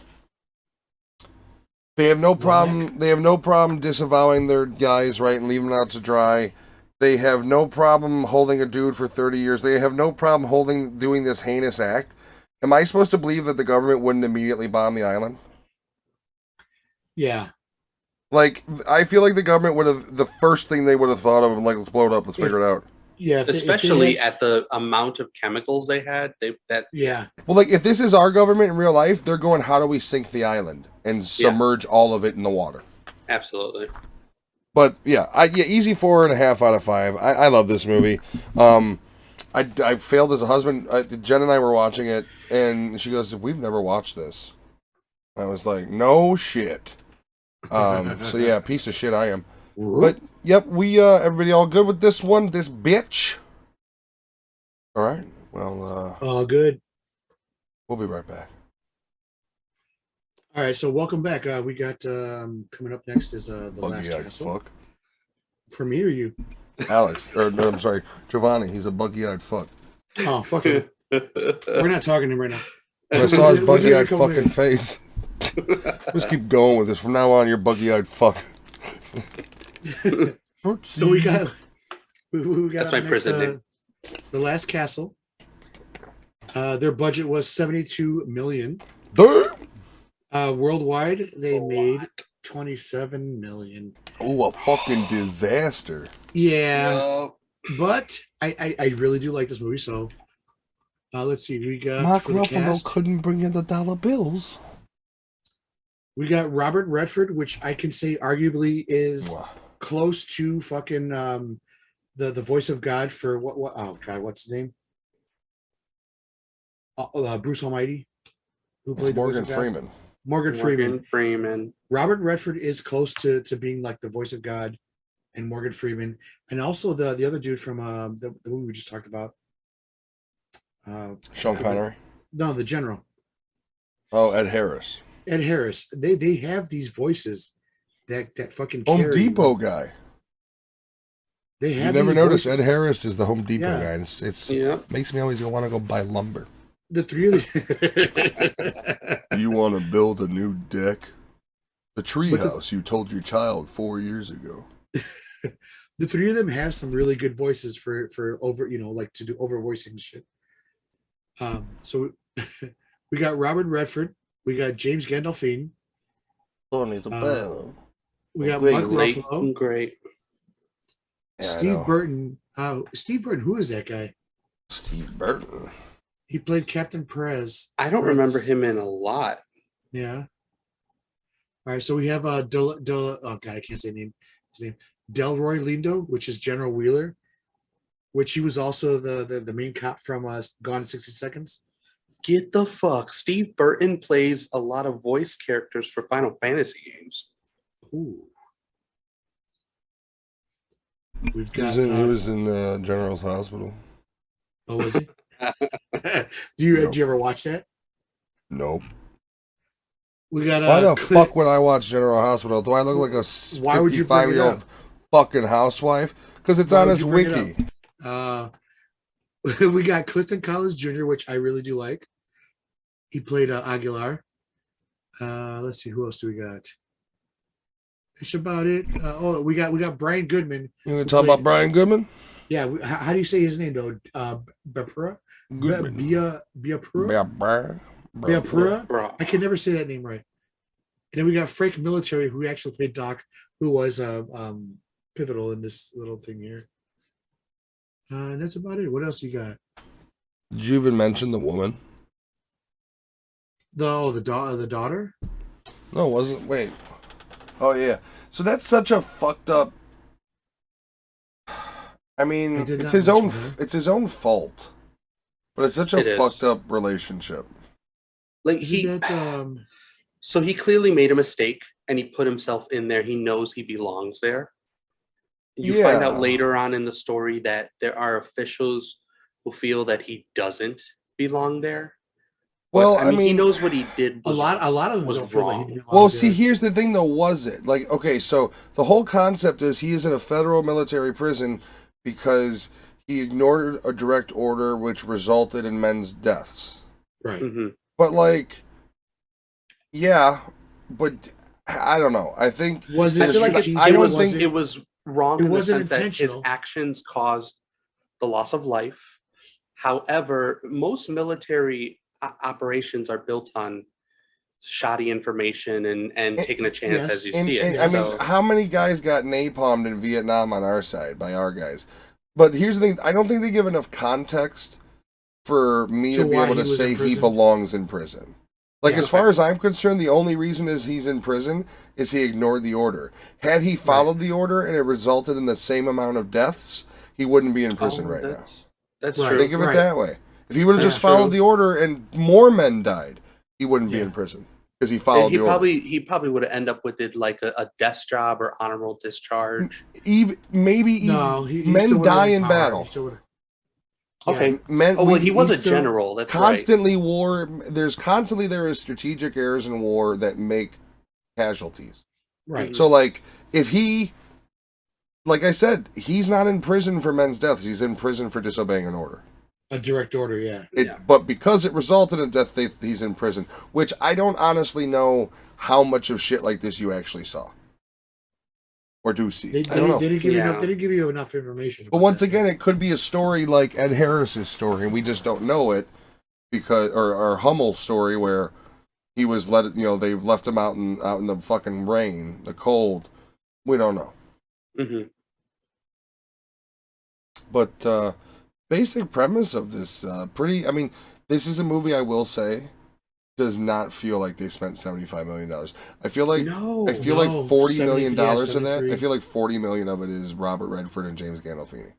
they have no problem. They have no problem disavowing their guys, right, and leaving them out to dry. They have no problem holding a dude for 30 years. They have no problem doing this heinous act. Am I supposed to believe that the government wouldn't immediately bomb the island? Yeah. Like, I feel like the government would have, the first thing they would have thought of, like, let's blow it up, let's figure it out. Yeah. Especially at the amount of chemicals they had. Yeah. Well, like, if this is our government in real life, they're going, how do we sink the island and submerge all of it in the water? Absolutely. But, yeah, easy 4.5 out of 5. I love this movie. I failed as a husband. Jen and I were watching it, and she goes, we've never watched this. I was like, no shit. So yeah, piece of shit I am. But yep, we everybody all good with this one, this bitch. All right. Well, all good. We'll be right back. All right, so welcome back. We got coming up next is the last castle. Fuck. For me or you? Alex, or no, I'm sorry, Giovanni. He's a buggy-eyed fuck. Oh, fuck him. We're not talking to him right now. I saw his buggy-eyed fucking face. Let's keep going with this. From now on, you're buggy-eyed fuck. So we got that's my prison name. The Last Castle. Their budget was $72 million. Damn. Worldwide, they made $27 million. Oh, a fucking disaster. Yeah, but I really do like this movie. So let's see, we got Mark Ruffalo couldn't bring in the dollar bills. We got Robert Redford, which I can say arguably is close to fucking the voice of God for what oh god, what's his name? Bruce Almighty, who played Morgan Freeman. Morgan Freeman. Robert Redford is close to being like the voice of God, and Morgan Freeman, and also the other dude from the movie we just talked about. Sean Connery. No, the general. Oh, Ed Harris. Ed Harris. They have these voices that fucking Home Depot guy. They have. You never noticed Ed Harris is the Home Depot guy. It's makes me always want to go buy lumber. The three of them. You want to build a new deck? The treehouse you told your child 4 years ago. The three of them have some really good voices for over, like to do over voicing shit. So we got Robert Redford, we got James Gandolfini. We got Mark Ruffalo. Great. Steve Burton. Steve Burton, who is that guy? Steve Burton. He played Captain Perez. I don't remember him in a lot. Yeah. All right, so we have oh god, I can't say his name. Delroy Lindo, which is General Wheeler, which he was also the main cop from Gone in 60 Seconds. Get the fuck. Steve Burton plays a lot of voice characters for Final Fantasy games. Ooh. We've got, he was in General's Hospital. Oh, was he? Do you ever watch that? Nope. We got. Why the fuck would I watch General Hospital? Do I look like a 55-year-old fucking housewife? Because it's on his wiki. We got Clifton Collins Jr., which I really do like. He played Aguilar. Let's see, who else do we got? That's about it. We got Brian Goodman. You want to talk about Brian Goodman? Yeah. How do you say his name though? Bapura? Biapura? I can never say that name right. And then we got Frank Military, who actually played Doc, who was pivotal in this little thing here. And that's about it. What else you got? Did you even mention the woman? The daughter? No, it wasn't. Wait. Oh yeah. So that's such a fucked up. I mean, it's his own fault. But it's such a fucked up relationship. Like so he clearly made a mistake and he put himself in there. He knows he belongs there. You find out later on in the story that there are officials who feel that he doesn't belong there. Well, I mean, he knows what he did. A lot of them was wrong. Well, see, here's the thing, though. Was it like okay? So the whole concept is he is in a federal military prison because he ignored a direct order, which resulted in men's deaths. Right. Mm-hmm. But yeah, but I don't know. I think was it? I feel like it was wrong in the sense that his actions caused the loss of life. However, most military operations are built on shoddy information and taking a chance as you see it. I mean, how many guys got napalmed in Vietnam on our side by our guys? But here's the thing: I don't think they give enough context for me to be able to say he belongs in prison. Like, as far as I'm concerned, the only reason is he's in prison is he ignored the order. Had he followed the order and it resulted in the same amount of deaths, he wouldn't be in prison now. That's true. Think of it that way. If he would have just followed the order and more men died, he wouldn't be in prison because he followed the order. He probably would have ended up with it like a desk job or honorable discharge. Men die in battle. Okay. Men, he was a general. That's constantly war. There is strategic errors in war that make casualties. Right. So, like I said, he's not in prison for men's deaths. He's in prison for disobeying an order. A direct order, yeah. But because it resulted in death, he's in prison. Which I don't honestly know how much of shit like this you actually saw. Or do see. I don't know. They didn't give you enough information. But once again, it could be a story like Ed Harris's story, and we just don't know it because, or Hummel's story where he was they left him out in the fucking rain, the cold. We don't know. Mm-hmm. But basic premise of this, this is a movie I will say does not feel like they spent $75 million. I feel like $40 million of that. I feel like $40 million of it is Robert Redford and James Gandolfini.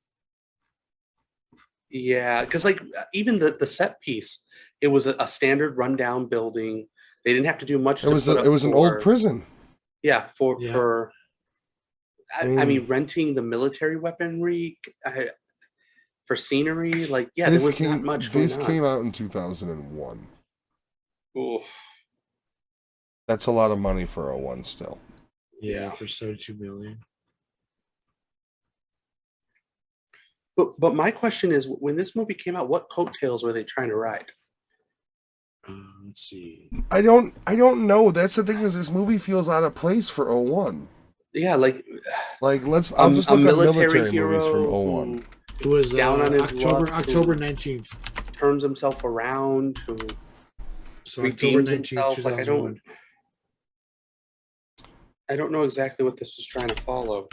Yeah, because even the set piece, it was a standard rundown building. They didn't have to do much. It was an old prison. Yeah, I mean, renting the military weaponry for scenery, there was not much going on. This came out in 2001. Oof. That's a lot of money for a one still. Yeah, for $72 million. But my question is, when this movie came out, what coattails were they trying to ride? Let's see. I don't know. That's the thing, is this movie feels out of place for 01. Yeah, I'll just look up military movies from 01. It was down on his October 19th. Turns himself around, who redeems himself. I don't know exactly what this was trying to follow.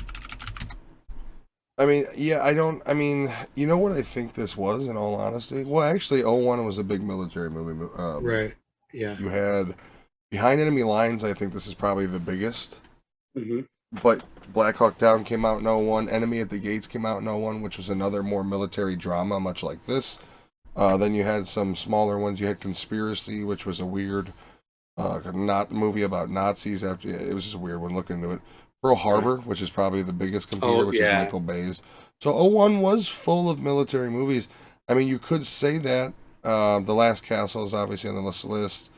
I mean, you know what I think this was, in all honesty? Well, actually, 01 was a big military movie. Right, yeah. You had Behind Enemy Lines, I think this is probably the biggest. Mm-hmm. But Black Hawk Down came out in 01. Enemy at the Gates came out in 01, which was another more military drama, much like this. Then you had some smaller ones. You had Conspiracy, which was a weird movie about Nazis. It was just a weird one. Look into it. Pearl Harbor, which is probably the biggest competitor, which is Michael Bay's. So 01 was full of military movies. I mean, you could say that. The Last Castle is obviously on the list.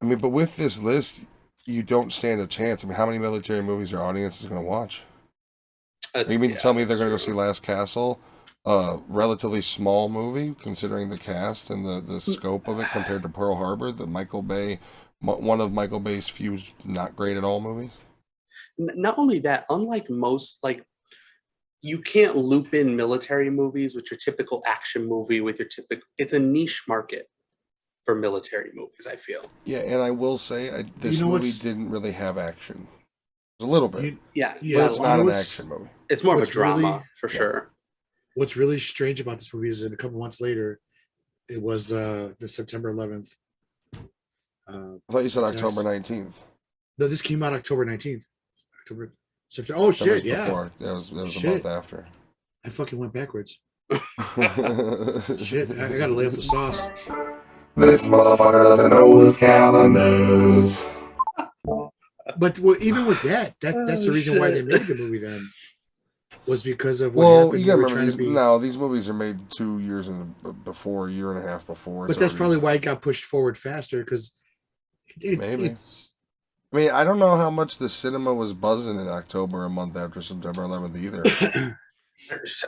I mean, but with this list, you don't stand a chance. I mean, how many military movies are audiences going to watch? You mean to tell me they're going to go see Last Castle? Relatively small movie, considering the cast and the scope of it compared to Pearl Harbor, the Michael Bay, one of Michael Bay's few not great at all movies. Not only that, unlike most, you can't loop in military movies with your typical action movie with your it's a niche market for military movies, I feel. Yeah, and I will say this movie didn't really have action. It was a little bit. But it's not an action movie. It's more of a drama, for sure. What's really strange about this movie is that a couple months later, it was the September 11th. I thought you said October 19th. No, this came out October 19th. September. Oh shit! Yeah, before. That was a month after. I fucking went backwards. Shit, I gotta lay off the sauce. This motherfucker doesn't know his calendars. But even with that's the reason why they made the movie then. Was because of what happened. You gotta remember these movies are made 2 years before, a year and a half before. But that's probably why it got pushed forward faster, because maybe. I mean, I don't know how much the cinema was buzzing in October, a month after September 11th either.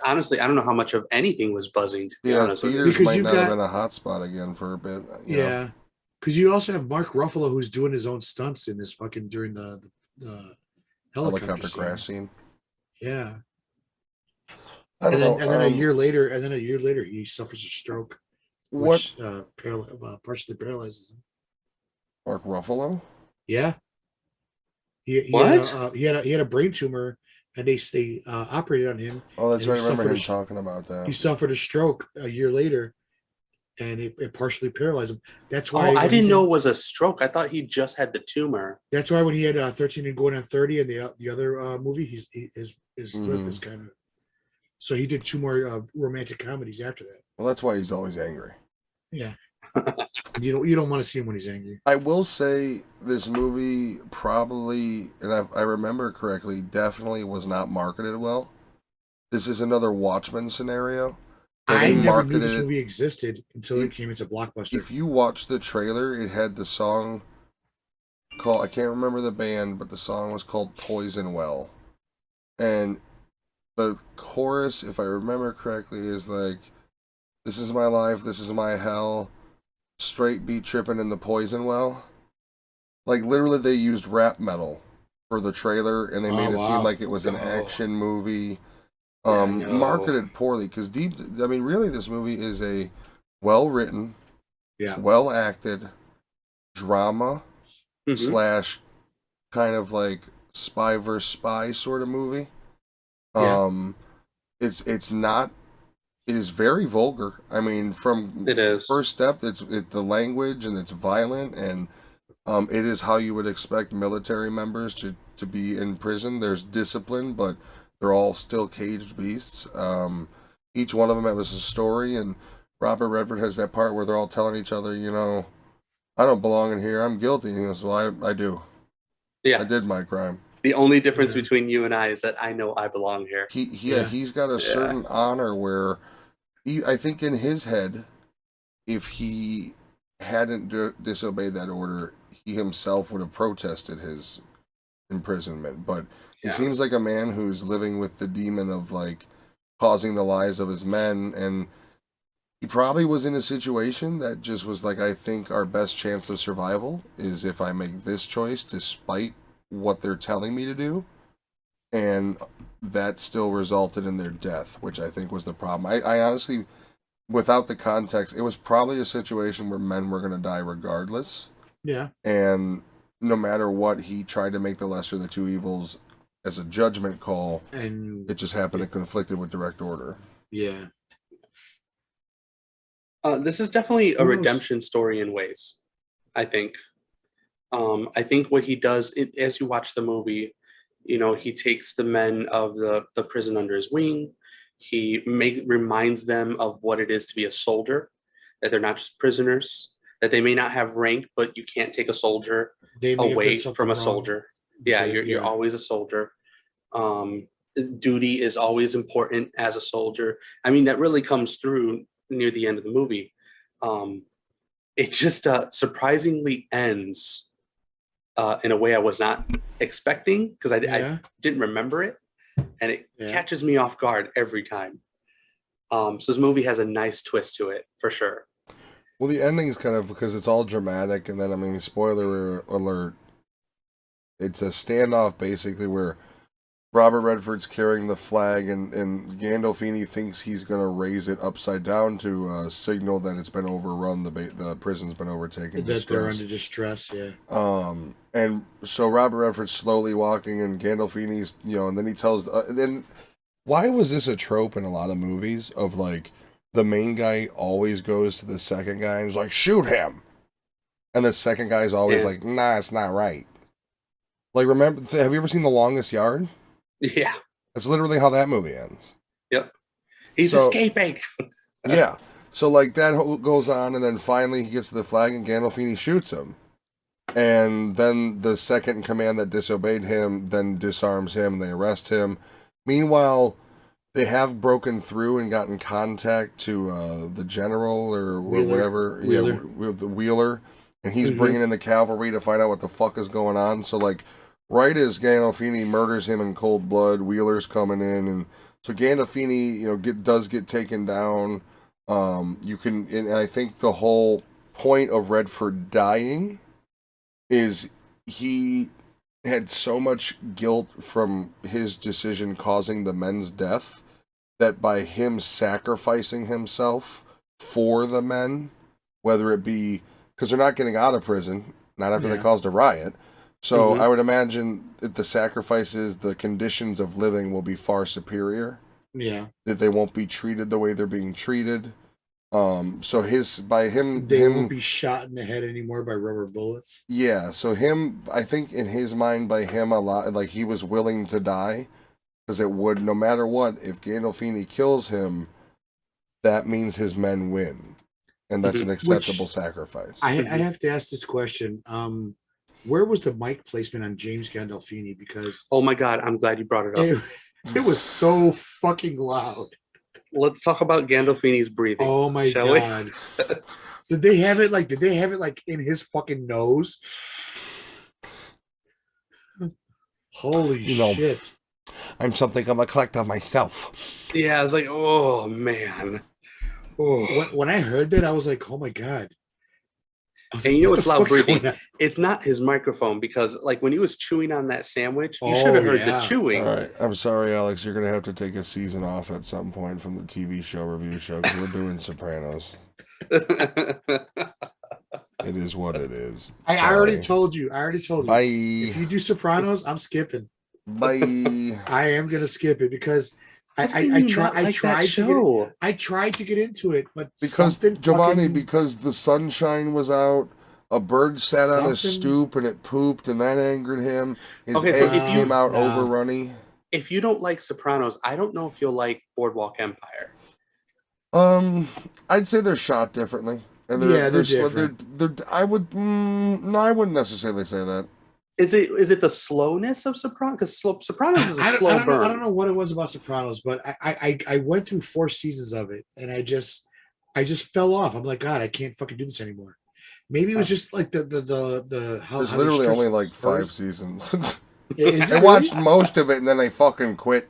Honestly, I don't know how much of anything was buzzing, to be honest with you. Theaters might not have been a hot spot again for a bit. Yeah. Because you also have Mark Ruffalo, who's doing his own stunts in this fucking during the helicopter crash scene. Yeah. And then a year later, he suffers a stroke, which partially paralyzes him. Mark Ruffalo? Yeah. He had a brain tumor, and they operated on him. Oh, that's right. I remember him talking about that. He suffered a stroke a year later, and it partially paralyzed him. That's why. I didn't know it was a stroke. I thought he just had the tumor. That's why when he had 13 and going on 30, and the other movie, his lip is kind of. So he did 2 more romantic comedies after that. Well, that's why he's always angry. Yeah. You don't want to see him when he's angry. I will say this movie probably, and I remember correctly, definitely was not marketed well. This is another Watchmen scenario. I never knew this movie existed until it came into Blockbuster. If you watch the trailer, it had the song called, I can't remember the band, but the song was called Poison Well. And the chorus, if I remember correctly, is like, "This is my life, this is my hell, straight beat tripping in the poison well." Like, literally, they used rap metal for the trailer, and they made it seem like it was an action movie. Marketed poorly, because really, this movie is a well-written, well-acted drama / kind of like spy versus spy sort of movie. It's not. It is very vulgar. I mean, from first step, it's the language, and it's violent, and it is how you would expect military members to be in prison. There's discipline, but they're all still caged beasts. Each one of them has a story, and Robert Redford has that part where they're all telling each other, "I don't belong in here. I'm guilty." And he goes, "Well, I do. Yeah, I did my crime." The only difference between you and I is that I know I belong here. He's got a certain honor where I think in his head, if he hadn't disobeyed that order, he himself would have protested his imprisonment. But he seems like a man who's living with the demon of like causing the lives of his men, and he probably was in a situation that just was like, I think our best chance of survival is if I make this choice despite what they're telling me to do, and that still resulted in their death, which I think was the problem. I honestly, without the context, it was probably a situation where men were going to die regardless. Yeah. And no matter what, he tried to make the lesser of the two evils as a judgment call, and it just happened to conflicted with direct order. Yeah. This is definitely a redemption story in ways, I think. I think what he does, as you watch the movie, he takes the men of the prison under his wing. He reminds them of what it is to be a soldier, that they're not just prisoners, that they may not have rank, but you can't take a soldier away from a soldier. Yeah, you're always a soldier. Duty is always important as a soldier. I mean, that really comes through near the end of the movie. It just surprisingly ends in a way I was not expecting, because I didn't remember it, and it catches me off guard every time. So this movie has a nice twist to it, for sure. Well, the ending is kind of, because it's all dramatic, and then, spoiler alert, it's a standoff, basically, where Robert Redford's carrying the flag, and Gandolfini thinks he's going to raise it upside down to signal that it's been overrun, the prison's been overtaken. That they're under distress, yeah. And so Robert Redford's slowly walking, and Gandolfini's, and then he tells, then why was this a trope in a lot of movies of, like, the main guy always goes to the second guy and is like, "Shoot him," and the second guy's always like, "Nah, it's not right." Like, have you ever seen The Longest Yard? Yeah. That's literally how that movie ends. Yep. He's escaping. Yeah. So like that goes on, and then finally he gets to the flag, and Gandolfini shoots him. And then the second in command that disobeyed him then disarms him, and they arrest him. Meanwhile, they have broken through and gotten contact to the general or whatever. Wheeler. Yeah, with the Wheeler. And he's bringing in the cavalry to find out what the fuck is going on. So, like, right as Gandolfini murders him in cold blood, Wheeler's coming in. And so Gandolfini, does get taken down. And I think the whole point of Redford dying is he had so much guilt from his decision causing the men's death that by him sacrificing himself for the men, whether it be because they're not getting out of prison, not after they caused a riot. So I would imagine that the sacrifices, the conditions of living will be far superior. Yeah. That they won't be treated the way they're being treated. So they won't be shot in the head anymore by rubber bullets. Yeah, so I think in his mind, by him a lot, like he was willing to die because it would, no matter what, if Gandolfini kills him, that means his men win, and that's an acceptable sacrifice. I have to ask this question: where was the mic placement on James Gandolfini? Because oh my god, I'm glad you brought it up. It was so fucking loud. Let's talk about Gandolfini's breathing. Oh my god! Did they have it like in his fucking nose? Holy shit! I'm something of a collector myself. Yeah, I was like, oh man. Oh. When I heard that, I was like, oh my god. And you know what's loud breathing? It's not his microphone, because like when he was chewing on that sandwich, you should have heard the chewing. All right, I'm sorry, Alex. You're gonna have to take a season off at some point from the TV show review show because we're doing Sopranos. It is what it is. I already told you. Bye. If you do Sopranos, I'm skipping. Bye. I am gonna skip it because I tried to get into it, but because the sunshine was out, a bird sat on his stoop and it pooped, and that angered him. His eggs came out overrunny. If you don't like Sopranos, I don't know if you'll like Boardwalk Empire. I'd say they're shot differently, and they're different. I wouldn't necessarily say that. Is it the slowness of Sopranos? Because Sopranos is a slow burn. I don't know what it was about Sopranos, but I went through 4 seasons of it, and I just fell off. I'm like, God, I can't fucking do this anymore. Maybe it was just like the how. There's literally only like 5 seasons. I watched most of it, and then I fucking quit.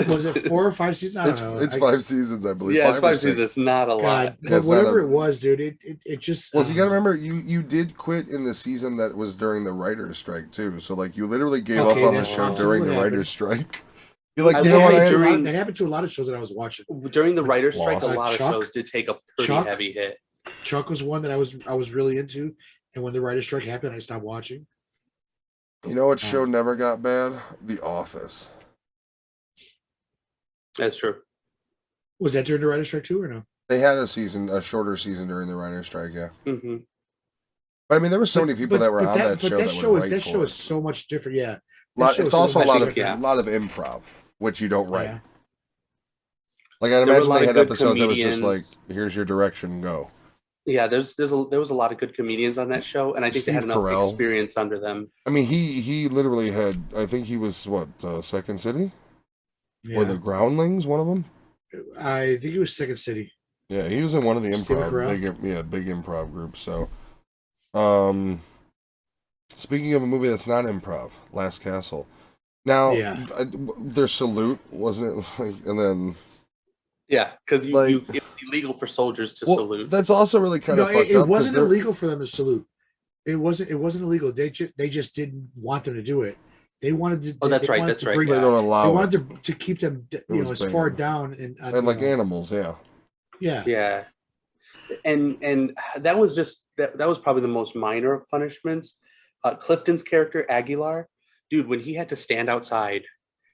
Was it 4 or 5 seasons? I don't know. It's 5 seasons, I believe. Yeah, it's 5 seasons. It's not a lot. But whatever it was, dude, it just. Well, you got to remember, you did quit in the season that was during the writers' strike too. So like, you literally gave up on the show during the writers' strike. You're like, that happened to a lot of shows that I was watching during the writers' strike. A lot of shows did take a pretty heavy hit. Chuck was one that I was really into, and when the writers' strike happened, I stopped watching. You know what show never got bad? The Office. That's true. Was that during the writer's strike too, or no? They had a shorter season during the writer's strike, yeah. Mm-hmm. But I mean, there were so many people that were on that show. That show is so much different, yeah. It's also a lot of improv, which you don't write. Yeah. Like I'd imagine they had episodes that was just like, "Here's your direction, go." Yeah, there was a lot of good comedians on that show, and I think they had enough experience under them. I mean, he literally had. I think he was Second City. Yeah. Or the Groundlings, one of them? I think it was Second City. Yeah, he was in one of the big improv groups. So, speaking of a movie that's not improv, Last Castle. Now, their salute, wasn't it? And then... Yeah, because it was illegal for soldiers to salute. That's also really kind of fucked up. It wasn't illegal for them to salute. It wasn't illegal. They just didn't want them to do it. They wanted to. Oh, that's right. They don't allow. They wanted to keep them, as far down and like animals. Yeah. Yeah. And that was just that was probably the most minor of punishments. Clifton's character Aguilar, dude, when he had to stand outside.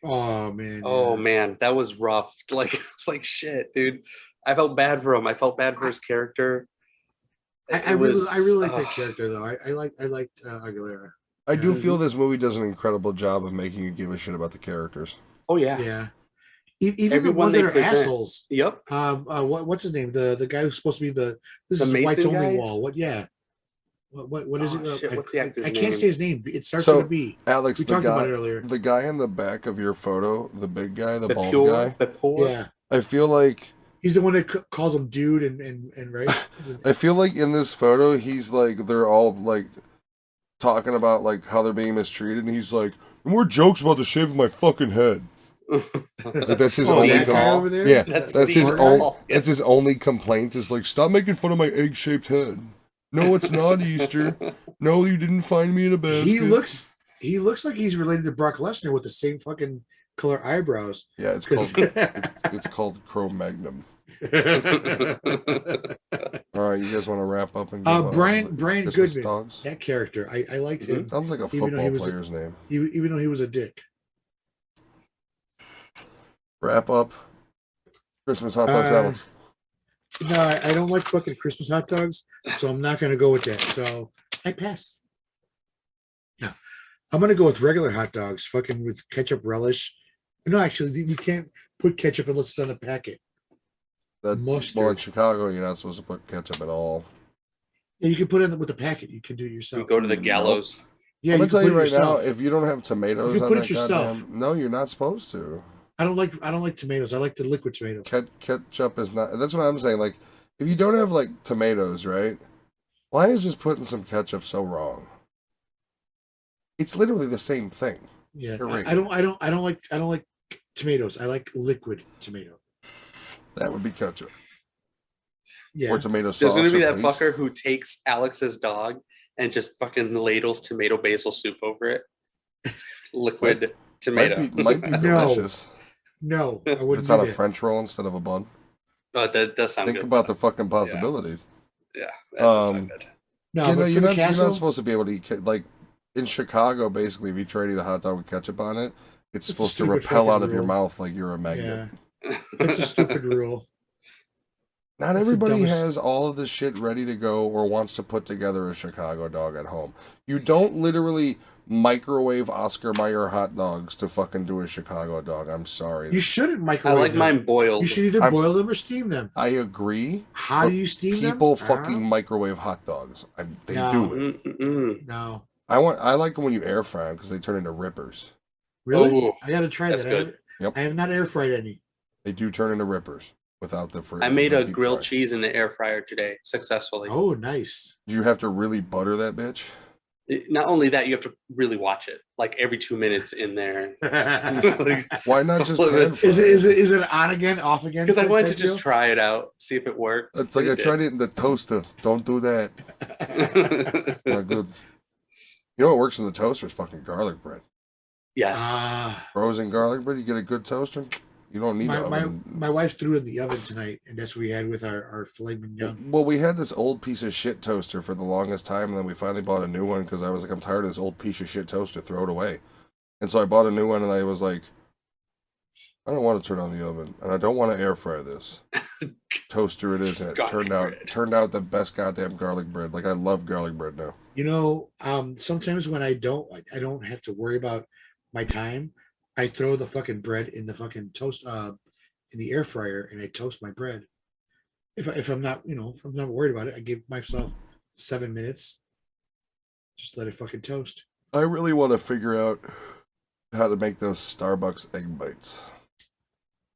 Oh man. Oh man, that was rough. Like it's like shit, dude. I felt bad for him. I felt bad for his character. I really like that character though. I liked Aguilera. I do feel this movie does an incredible job of making you give a shit about the characters. Oh yeah. Yeah. Even the ones that are present. assholes. Yep. What's his name? The guy who's supposed to be this The is Mason whites only guy? wall. What? Yeah. What is it? Shit, what's the actor's I can't name? say his name. It starts with a B. Alex, We talked about it earlier. The guy in the back of your photo, the big guy, the bald guy. Yeah. I feel like he's the one that calls him dude and right. I feel like in this photo, he's like they're all like talking about like how they're being mistreated, and he's like, "More jokes about the shape of my fucking head." Like, that's his only over there? Yeah, that's his only complaint is like, "Stop making fun of my egg-shaped head." No, it's not Easter. No, you didn't find me in a basket. He looks like he's related to Brock Lesnar with the same fucking color eyebrows. Yeah, it's called it's called Cro-Magnon. All right, you guys want to wrap up and give, Brian Christmas Goodman, dogs? that character, I liked him. Sounds like a football player's name. Even though he was a dick. Wrap up. Christmas hot dogs, Alex. No, I don't like fucking Christmas hot dogs, so I'm not going to go with that. So I pass. No, I'm going to go with regular hot dogs, fucking with ketchup relish. No, actually, you can't put ketchup unless it's on a packet. Mustard. Well, in Chicago, you're not supposed to put ketchup at all. Yeah, you can put it with the packet. You can do it yourself. You go to the gallows. Nope. Yeah, I'm gonna tell you right yourself. now, if you don't have tomatoes, you can on put that it yourself. no, you're not supposed to. I don't like tomatoes. I like the liquid tomato. Ketchup is not. That's what I'm saying. Like, if you don't have like tomatoes, right? Why is just putting some ketchup so wrong? It's literally the same thing. Yeah, I don't like tomatoes. I like liquid tomato. That would be ketchup. Yeah. Or tomato sauce. There's gonna be that fucker who takes Alex's dog and just fucking ladles tomato basil soup over it. Liquid tomato. Might be delicious. No, I wouldn't. If it's on a French roll instead of a bun. That does sound good. Think about the fucking possibilities. Yeah, that does sound good. No, you're not supposed to be able to eat, like, in Chicago, basically, if you try to eat a hot dog with ketchup on it, it's supposed to repel out of your mouth like you're a magnet. Yeah. It's a stupid rule. Not everybody has all of this shit ready to go or wants to put together a Chicago dog at home. You don't literally microwave Oscar Mayer hot dogs to fucking do a Chicago dog. I'm sorry. You shouldn't microwave I like mine boiled. You should either boil them or steam them. I agree. How do you steam them? People fucking microwave hot dogs. They do it. No. I like them when you air fry them because they turn into rippers. Really? Oh, I got to try that's that. good. Yep. I have not air fried any. They do turn into rippers without the fridge. I made a grilled cheese in the air fryer today successfully. Oh, nice. Do you have to really butter that bitch? Not only that, you have to really watch it, like every 2 minutes in there. Why not just pan fry? Is it on again, off again? Because I wanted to just try it out, see if it worked. It's like I tried it in the toaster. Don't do that. Not good. You know what works in the toaster is fucking garlic bread. Yes. Frozen garlic bread. You get a good toaster. You don't need my wife threw it in the oven tonight, and that's what we had with our filet mignon. Well, we had this old piece of shit toaster for the longest time, and then we finally bought a new one because I was like, I'm tired of this old piece of shit toaster. Throw it away. And so I bought a new one, and I was like, I don't want to turn on the oven, and I don't want to air fry this. Toaster it is, and it turned out the best goddamn garlic bread. Like, I love garlic bread now. You know, sometimes when I don't have to worry about my time. I throw the fucking bread in the fucking toast in the air fryer, and I toast my bread. If I'm not worried about it, I give myself 7 minutes. Just let it fucking toast. I really want to figure out how to make those Starbucks egg bites.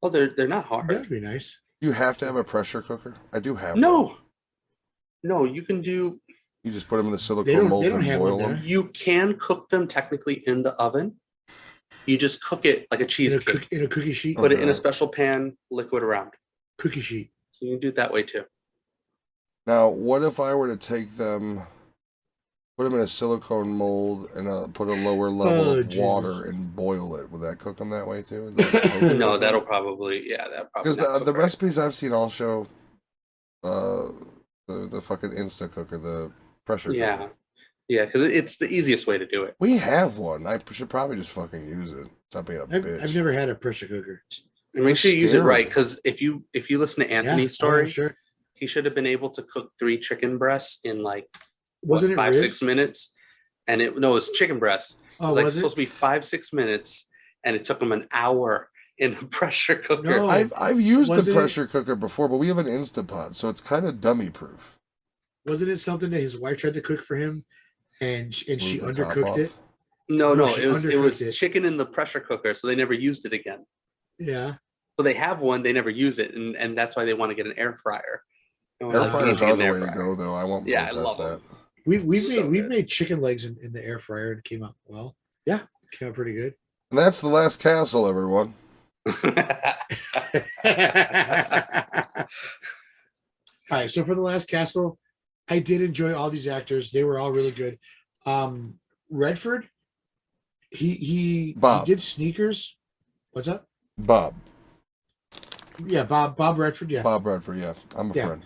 Oh, they're not hard. That'd be nice. You have to have a pressure cooker. I do have. No, you can do. You just put them in the silicone mold and boil them. You can cook them technically in the oven. You just cook it like a cheesecake. In a cookie sheet? Put it in a special pan, liquid around. Cookie sheet. So you can do it that way too. Now, what if I were to take them, put them in a silicone mold, and put a lower level of water and boil it? Would that cook them that way too? No, that'll probably, Because the recipes I've seen all show the fucking Insta cooker, the pressure cooker. Yeah, because it's the easiest way to do it. We have one. I should probably just fucking use it. Stop being a bitch. I've never had a pressure cooker. And make sure you use it right, because if you listen to Anthony's story, sure. He should have been able to cook 3 chicken breasts in like Wasn't it 5-6 minutes, and it was chicken breasts. It was supposed to be 5-6 minutes, and it took him an hour in a pressure cooker. No. I've used the pressure cooker before, but we have an Instant Pot, so it's kind of dummy proof. Wasn't it something that his wife tried to cook for him, and she undercooked it? No, it was chicken in the pressure cooker, so they never used it again. Yeah. So they have one, they never use it, and that's why they want to get an air fryer. Air fryers are the way to go, though. I won't protest I love that. We've made chicken legs in the air fryer, and it came out well. Yeah, it came out pretty good. And that's the last castle, everyone. All right, so for the last castle, I did enjoy all these actors. They were all really good. Redford, he did Sneakers. What's up? Bob. Yeah, Bob Redford. Yeah, Bob Redford. Yeah, I'm a friend.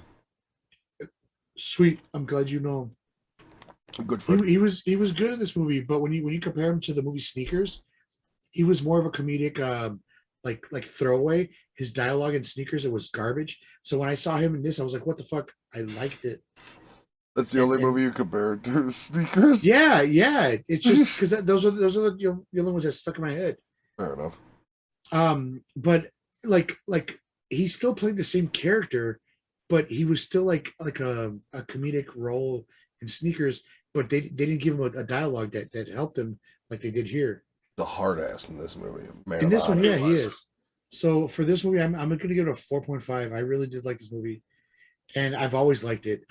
Sweet. I'm glad you know him. Good friend. He was good in this movie, but when you compare him to the movie Sneakers, he was more of a comedic, like throwaway. His dialogue in Sneakers, it was garbage. So when I saw him in this, I was like, what the fuck? I liked it. That's the only movie you compared to Sneakers? Yeah. It's just because those are the only ones that stuck in my head. Fair enough. But like he still played the same character, but he was still like a comedic role in Sneakers, but they didn't give him a dialogue that helped him like they did here. The hard ass in this movie. Man, in this one, yeah, he is. So for this movie, I'm going to give it a 4.5. I really did like this movie, and I've always liked it.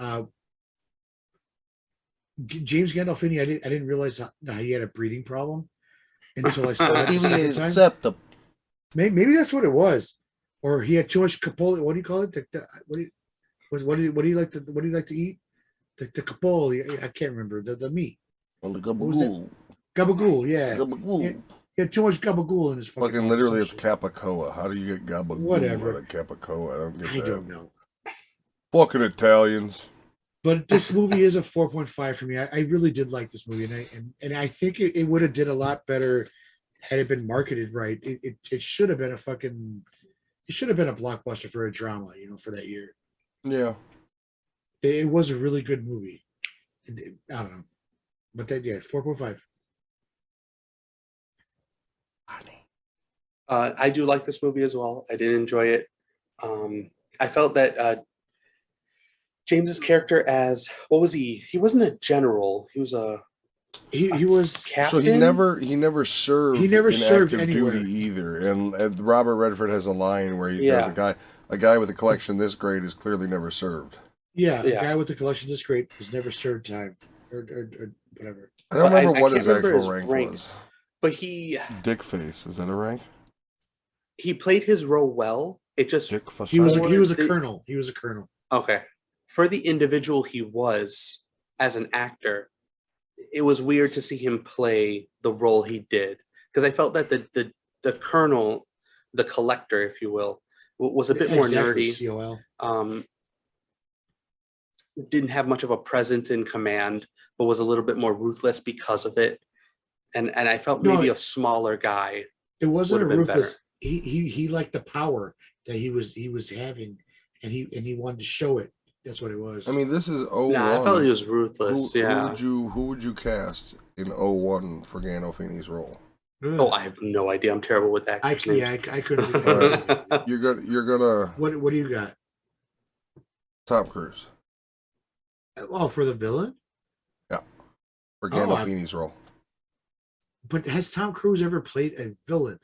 James Gandolfini, I didn't realize how he had a breathing problem until I saw it the second time. Maybe that's what it was, or he had too much Capoli. What do you call it? What do you like to eat? The Capoli. I can't remember the meat. Well, the gabagool. Gabagool, yeah. Gabagool. He had too much gabagool in his fucking literally, it's capicola. How do you get gabagool Whatever. out of capicola? I don't get that. I don't know. Fucking Italians. But this movie is a 4.5 for me. I really did like this movie, and I think it would have did a lot better had it been marketed right. It should have been a blockbuster for a drama, for that year. Yeah. It was a really good movie. I don't know. But 4.5. I do like this movie as well. I did enjoy it. I felt that James's character as, what was he? He wasn't a general. He was he was captain. So he never served. He never served active anywhere. duty either. And Robert Redford has a line where there's a guy with a collection this great is clearly never served. Yeah, a guy with the collection this great has never served time or whatever. I don't remember what his actual rank was. But he Dickface, is that a rank? He played his role well. It just he was a colonel. He was a colonel. Okay. For the individual he was as an actor, it was weird to see him play the role he did, because I felt that the colonel, the collector, if you will, was a bit more nerdy. COL. Didn't have much of a presence in command, but was a little bit more ruthless because of it. And I felt maybe a smaller guy. It wasn't a ruthless. He liked the power that he was having, and he wanted to show it. That's what it was. I mean, this is 01. Nah, I felt he was ruthless. Who would you cast in 01 for Gandolfini's role? Oh, I have no idea. I'm terrible with that. I couldn't. Right. You're gonna. What do you got? Tom Cruise. Oh, for the villain? Yeah, for Gandolfini's role. But has Tom Cruise ever played a villain?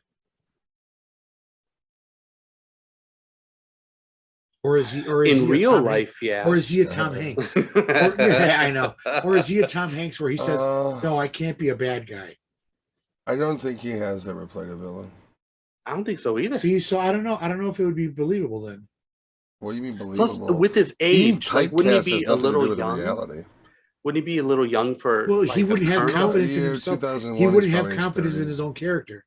Or is he in real life? Yeah. Or is he a Tom Hanks? I know. Or is he a Tom Hanks where he says, "No, I can't be a bad guy"? I don't think he has ever played a villain. I don't think so either. See, so I don't know if it would be believable then. What do you mean believable? Plus, with his age, wouldn't he be a little young? Wouldn't he be a little young for? Well, he wouldn't have confidence in himself. He wouldn't have confidence in his own character.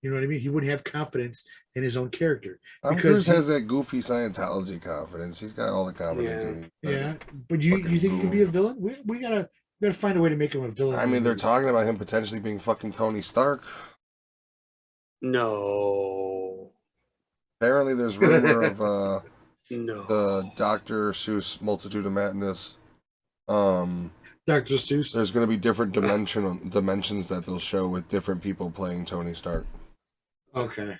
You know what I mean? He wouldn't have confidence in his own character. Tom Cruise has that goofy Scientology confidence. He's got all the confidence. Yeah, but you think he can be a villain? We gotta find a way to make him a villain. I mean, they're talking about him potentially being fucking Tony Stark. No. Apparently, there's rumor of no. The Dr. Seuss Multitude of Madness. Dr. Seuss. There's going to be different dimensions that they'll show with different people playing Tony Stark. Okay.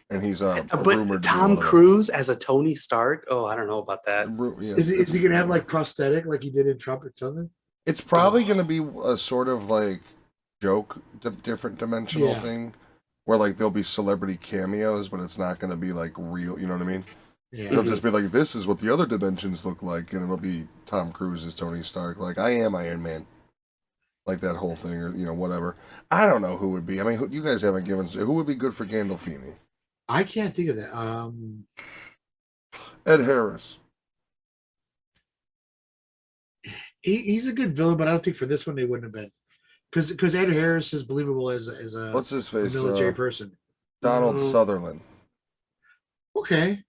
And he's but rumored Tom Cruise as a Tony Stark. Oh, I don't know about that. Yeah, is he gonna have like prosthetic like he did in Trump or something? It's probably gonna be a sort of like joke, different dimensional thing, where like there'll be celebrity cameos, but it's not gonna be like real. You know what I mean? Yeah. It'll just be like, this is what the other dimensions look like, and it'll be Tom Cruise as Tony Stark. Like, I am Iron Man. Like that whole thing, or whatever. I don't know who would be. I mean, you guys haven't given. Who would be good for Gandolfini? I can't think of that. Ed Harris. He's a good villain, but I don't think for this one they wouldn't have been, because Ed Harris is believable as a What's his face? military person. Donald Sutherland. Okay.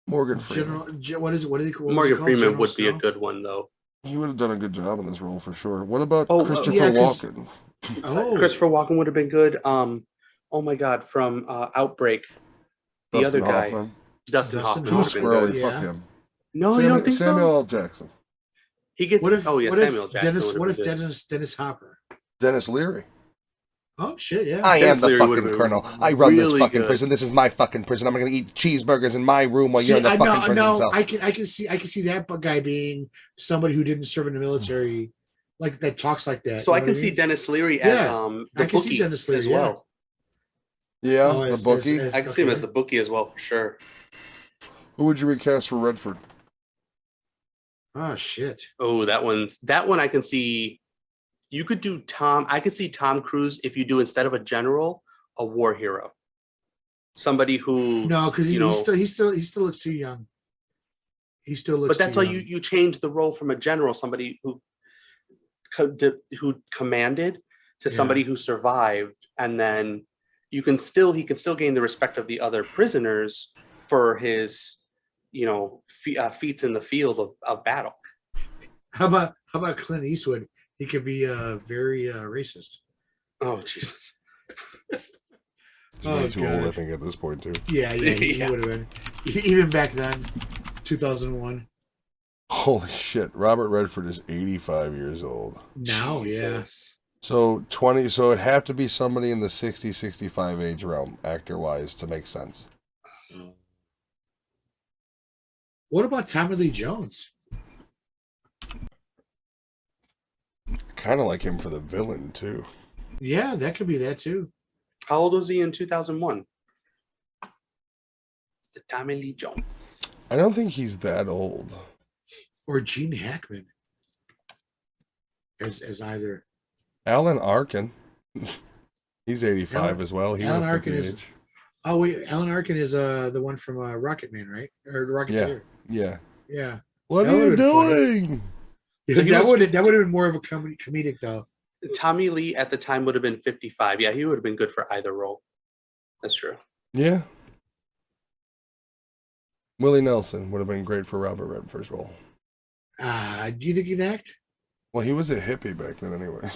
Morgan Freeman. What is it? What do they call? Morgan Freeman would be a good one though. He would have done a good job in this role for sure. What about Christopher Walken? Christopher Walken would have been good. Oh my God, from Outbreak, the Dustin other guy, Hoffman. Dustin Hoffman. Too squirrely. Fuck him. No, you don't think Samuel so? L. Jackson. He gets. Samuel Jackson. What if Dennis Hopper? Dennis Leary. Oh shit! Yeah. I am the fucking colonel. I run this fucking prison. This is my fucking prison. I'm gonna eat cheeseburgers in my room while you're in the fucking prison. No, I can see that guy being somebody who didn't serve in the military, like that talks like that. So I can see Dennis Leary as the bookie as well. Yeah, the bookie. I can see him as the bookie as well for sure. Who would you recast for Redford? Oh shit! Oh, that one I can see. You could do Tom. I could see Tom Cruise if you do, instead of a general, a war hero. Somebody who because he still looks too young. He still looks. But that's why you change the role from a general, somebody who commanded, to somebody who survived, and then he can still gain the respect of the other prisoners for his feats in the field of battle. How about Clint Eastwood? He could be very racist. Oh Jesus! He's way too old, I think, at this point too. Yeah, he would have been. Even back then, 2001. Holy shit! Robert Redford is 85 years old now. Jesus. Yeah. So 20. So it'd have to be somebody in the 60, 65 age realm, actor-wise, to make sense. What about Tommy Lee Jones? Kind of like him for the villain too. Yeah, that could be that too. How old was he in 2001? The Tommy Lee Jones. I don't think he's that old. Or Gene Hackman as either. Alan Arkin. He's 85 as well. He Alan would fit Arkin the is. age. Oh wait, Alan Arkin is the one from Rocket Man, right? Or Rocketeer. Yeah. Yeah. What are you doing? Yeah, that would have been more of a comedic though. Tommy Lee at the time would have been 55. Yeah, he would have been good for either role. That's true. Yeah. Willie Nelson would have been great for Robert Redford's role. Do you think he'd act? Well, he was a hippie back then anyway.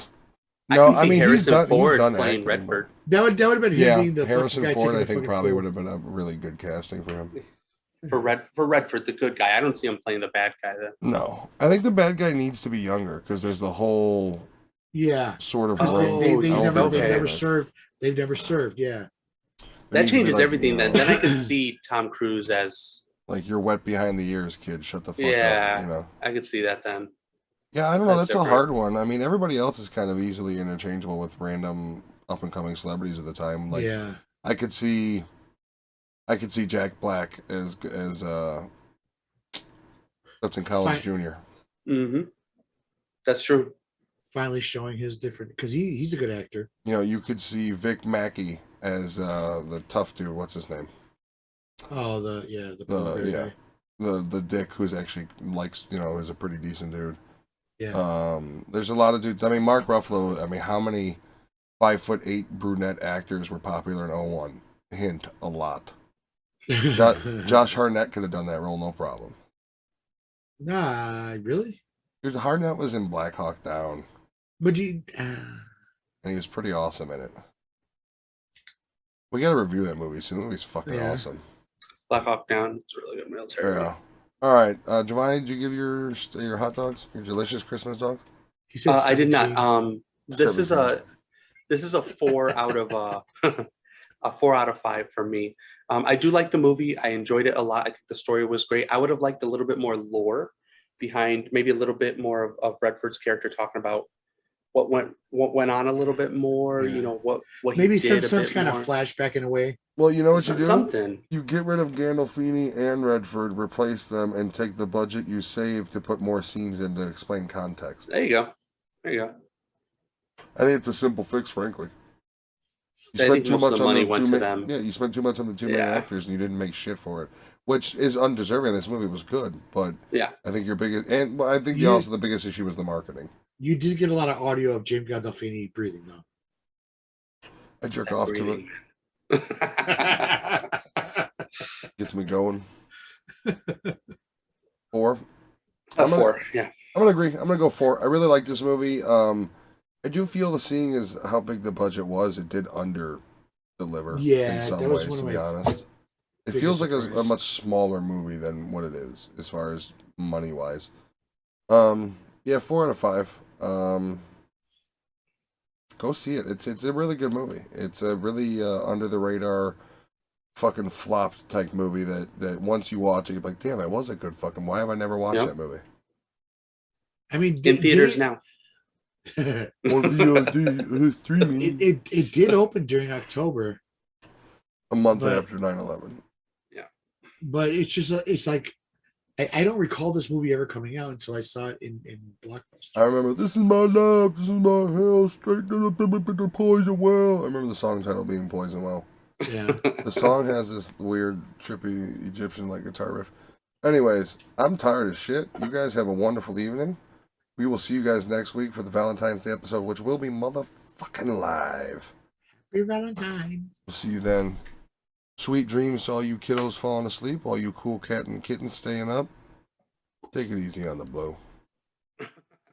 No, I mean he's done playing acting, Redford. That would have been him being the Harrison Ford. I think probably would have been a really good casting for him. For Redford, the good guy. I don't see him playing the bad guy then. No, I think the bad guy needs to be younger because there's the whole sort of they've never served. They've never served. Yeah, that changes everything. Then I can see Tom Cruise as like, you're wet behind the ears, kid. Shut the fuck up. Yeah, I could see that then. Yeah, I don't know. That's a hard one. I mean, everybody else is kind of easily interchangeable with random up and coming celebrities at the time. Like, I could see Jack Black as Clifton Collins Jr. Mm-hmm. That's true. Finally showing his different, because he's a good actor. You could see Vic Mackey as the tough dude. What's his name? Oh, the dick who's actually likes is a pretty decent dude. Yeah. There's a lot of dudes. I mean, Mark Ruffalo. I mean, how many 5'8" brunette actors were popular in 01? Hint: a lot. Josh Hartnett could have done that role, no problem. Nah, really? Hartnett was in Black Hawk Down. But and he was pretty awesome in it. We gotta review that movie soon. The movie's fucking awesome. Black Hawk Down. It's a really good military. Yeah. All right, Giovanni, did you give your hot dogs, your delicious Christmas dogs? I did not. This This is a 4 out of a 4 out of 5 for me. I do like the movie. I enjoyed it a lot. I think the story was great. I would have liked a little bit more lore behind, maybe a little bit more of Redford's character talking about what went on a little bit more. Yeah. You know what maybe he did some a bit kind more. of flashback in a way. Well, you know what you do? Something. You get rid of Gandolfini and Redford, replace them, and take the budget you saved to put more scenes in to explain context. There you go. There you go. I think it's a simple fix, frankly. You I spent think too most much of the on money the went two to main, them. yeah, you spent too much on the two main actors, and you didn't make shit for it, which is undeserving. This movie was good, but yeah, I think your biggest, and well, I think also the biggest issue was the marketing. You did get a lot of audio of James Gandolfini breathing, though. I jerk off to it. Gets me going. 4. A 4, yeah. I'm gonna agree. I'm gonna go 4. I really like this movie. I do feel, seeing as how big the budget was, it did under deliver. Yeah, in some that was ways, one to of be my honest. It feels like a much smaller movie than what it is, as far as money wise. Yeah, 4 out of 5. Go see it. It's a really good movie. It's a really under the radar, fucking flopped type movie that once you watch it, you're like, damn, that was a good fucking. Why have I never watched that movie? I mean, in theaters now. Or VOD streaming. It did open during October, a month after 9/11. Yeah, but it's just it's like I don't recall this movie ever coming out until I saw it in Blockbuster. I remember, this is my life, this is my hell, straight to the poison well. I remember the song title being Poison Well. Yeah. The song has this weird, trippy Egyptian like guitar riff. Anyways, I'm tired as shit. You guys have a wonderful evening. We will see you guys next week for the Valentine's Day episode, which will be motherfucking live. Happy Valentine's. We'll see you then. Sweet dreams to all you kiddos falling asleep, all you cool cat and kittens staying up. Take it easy on the blow.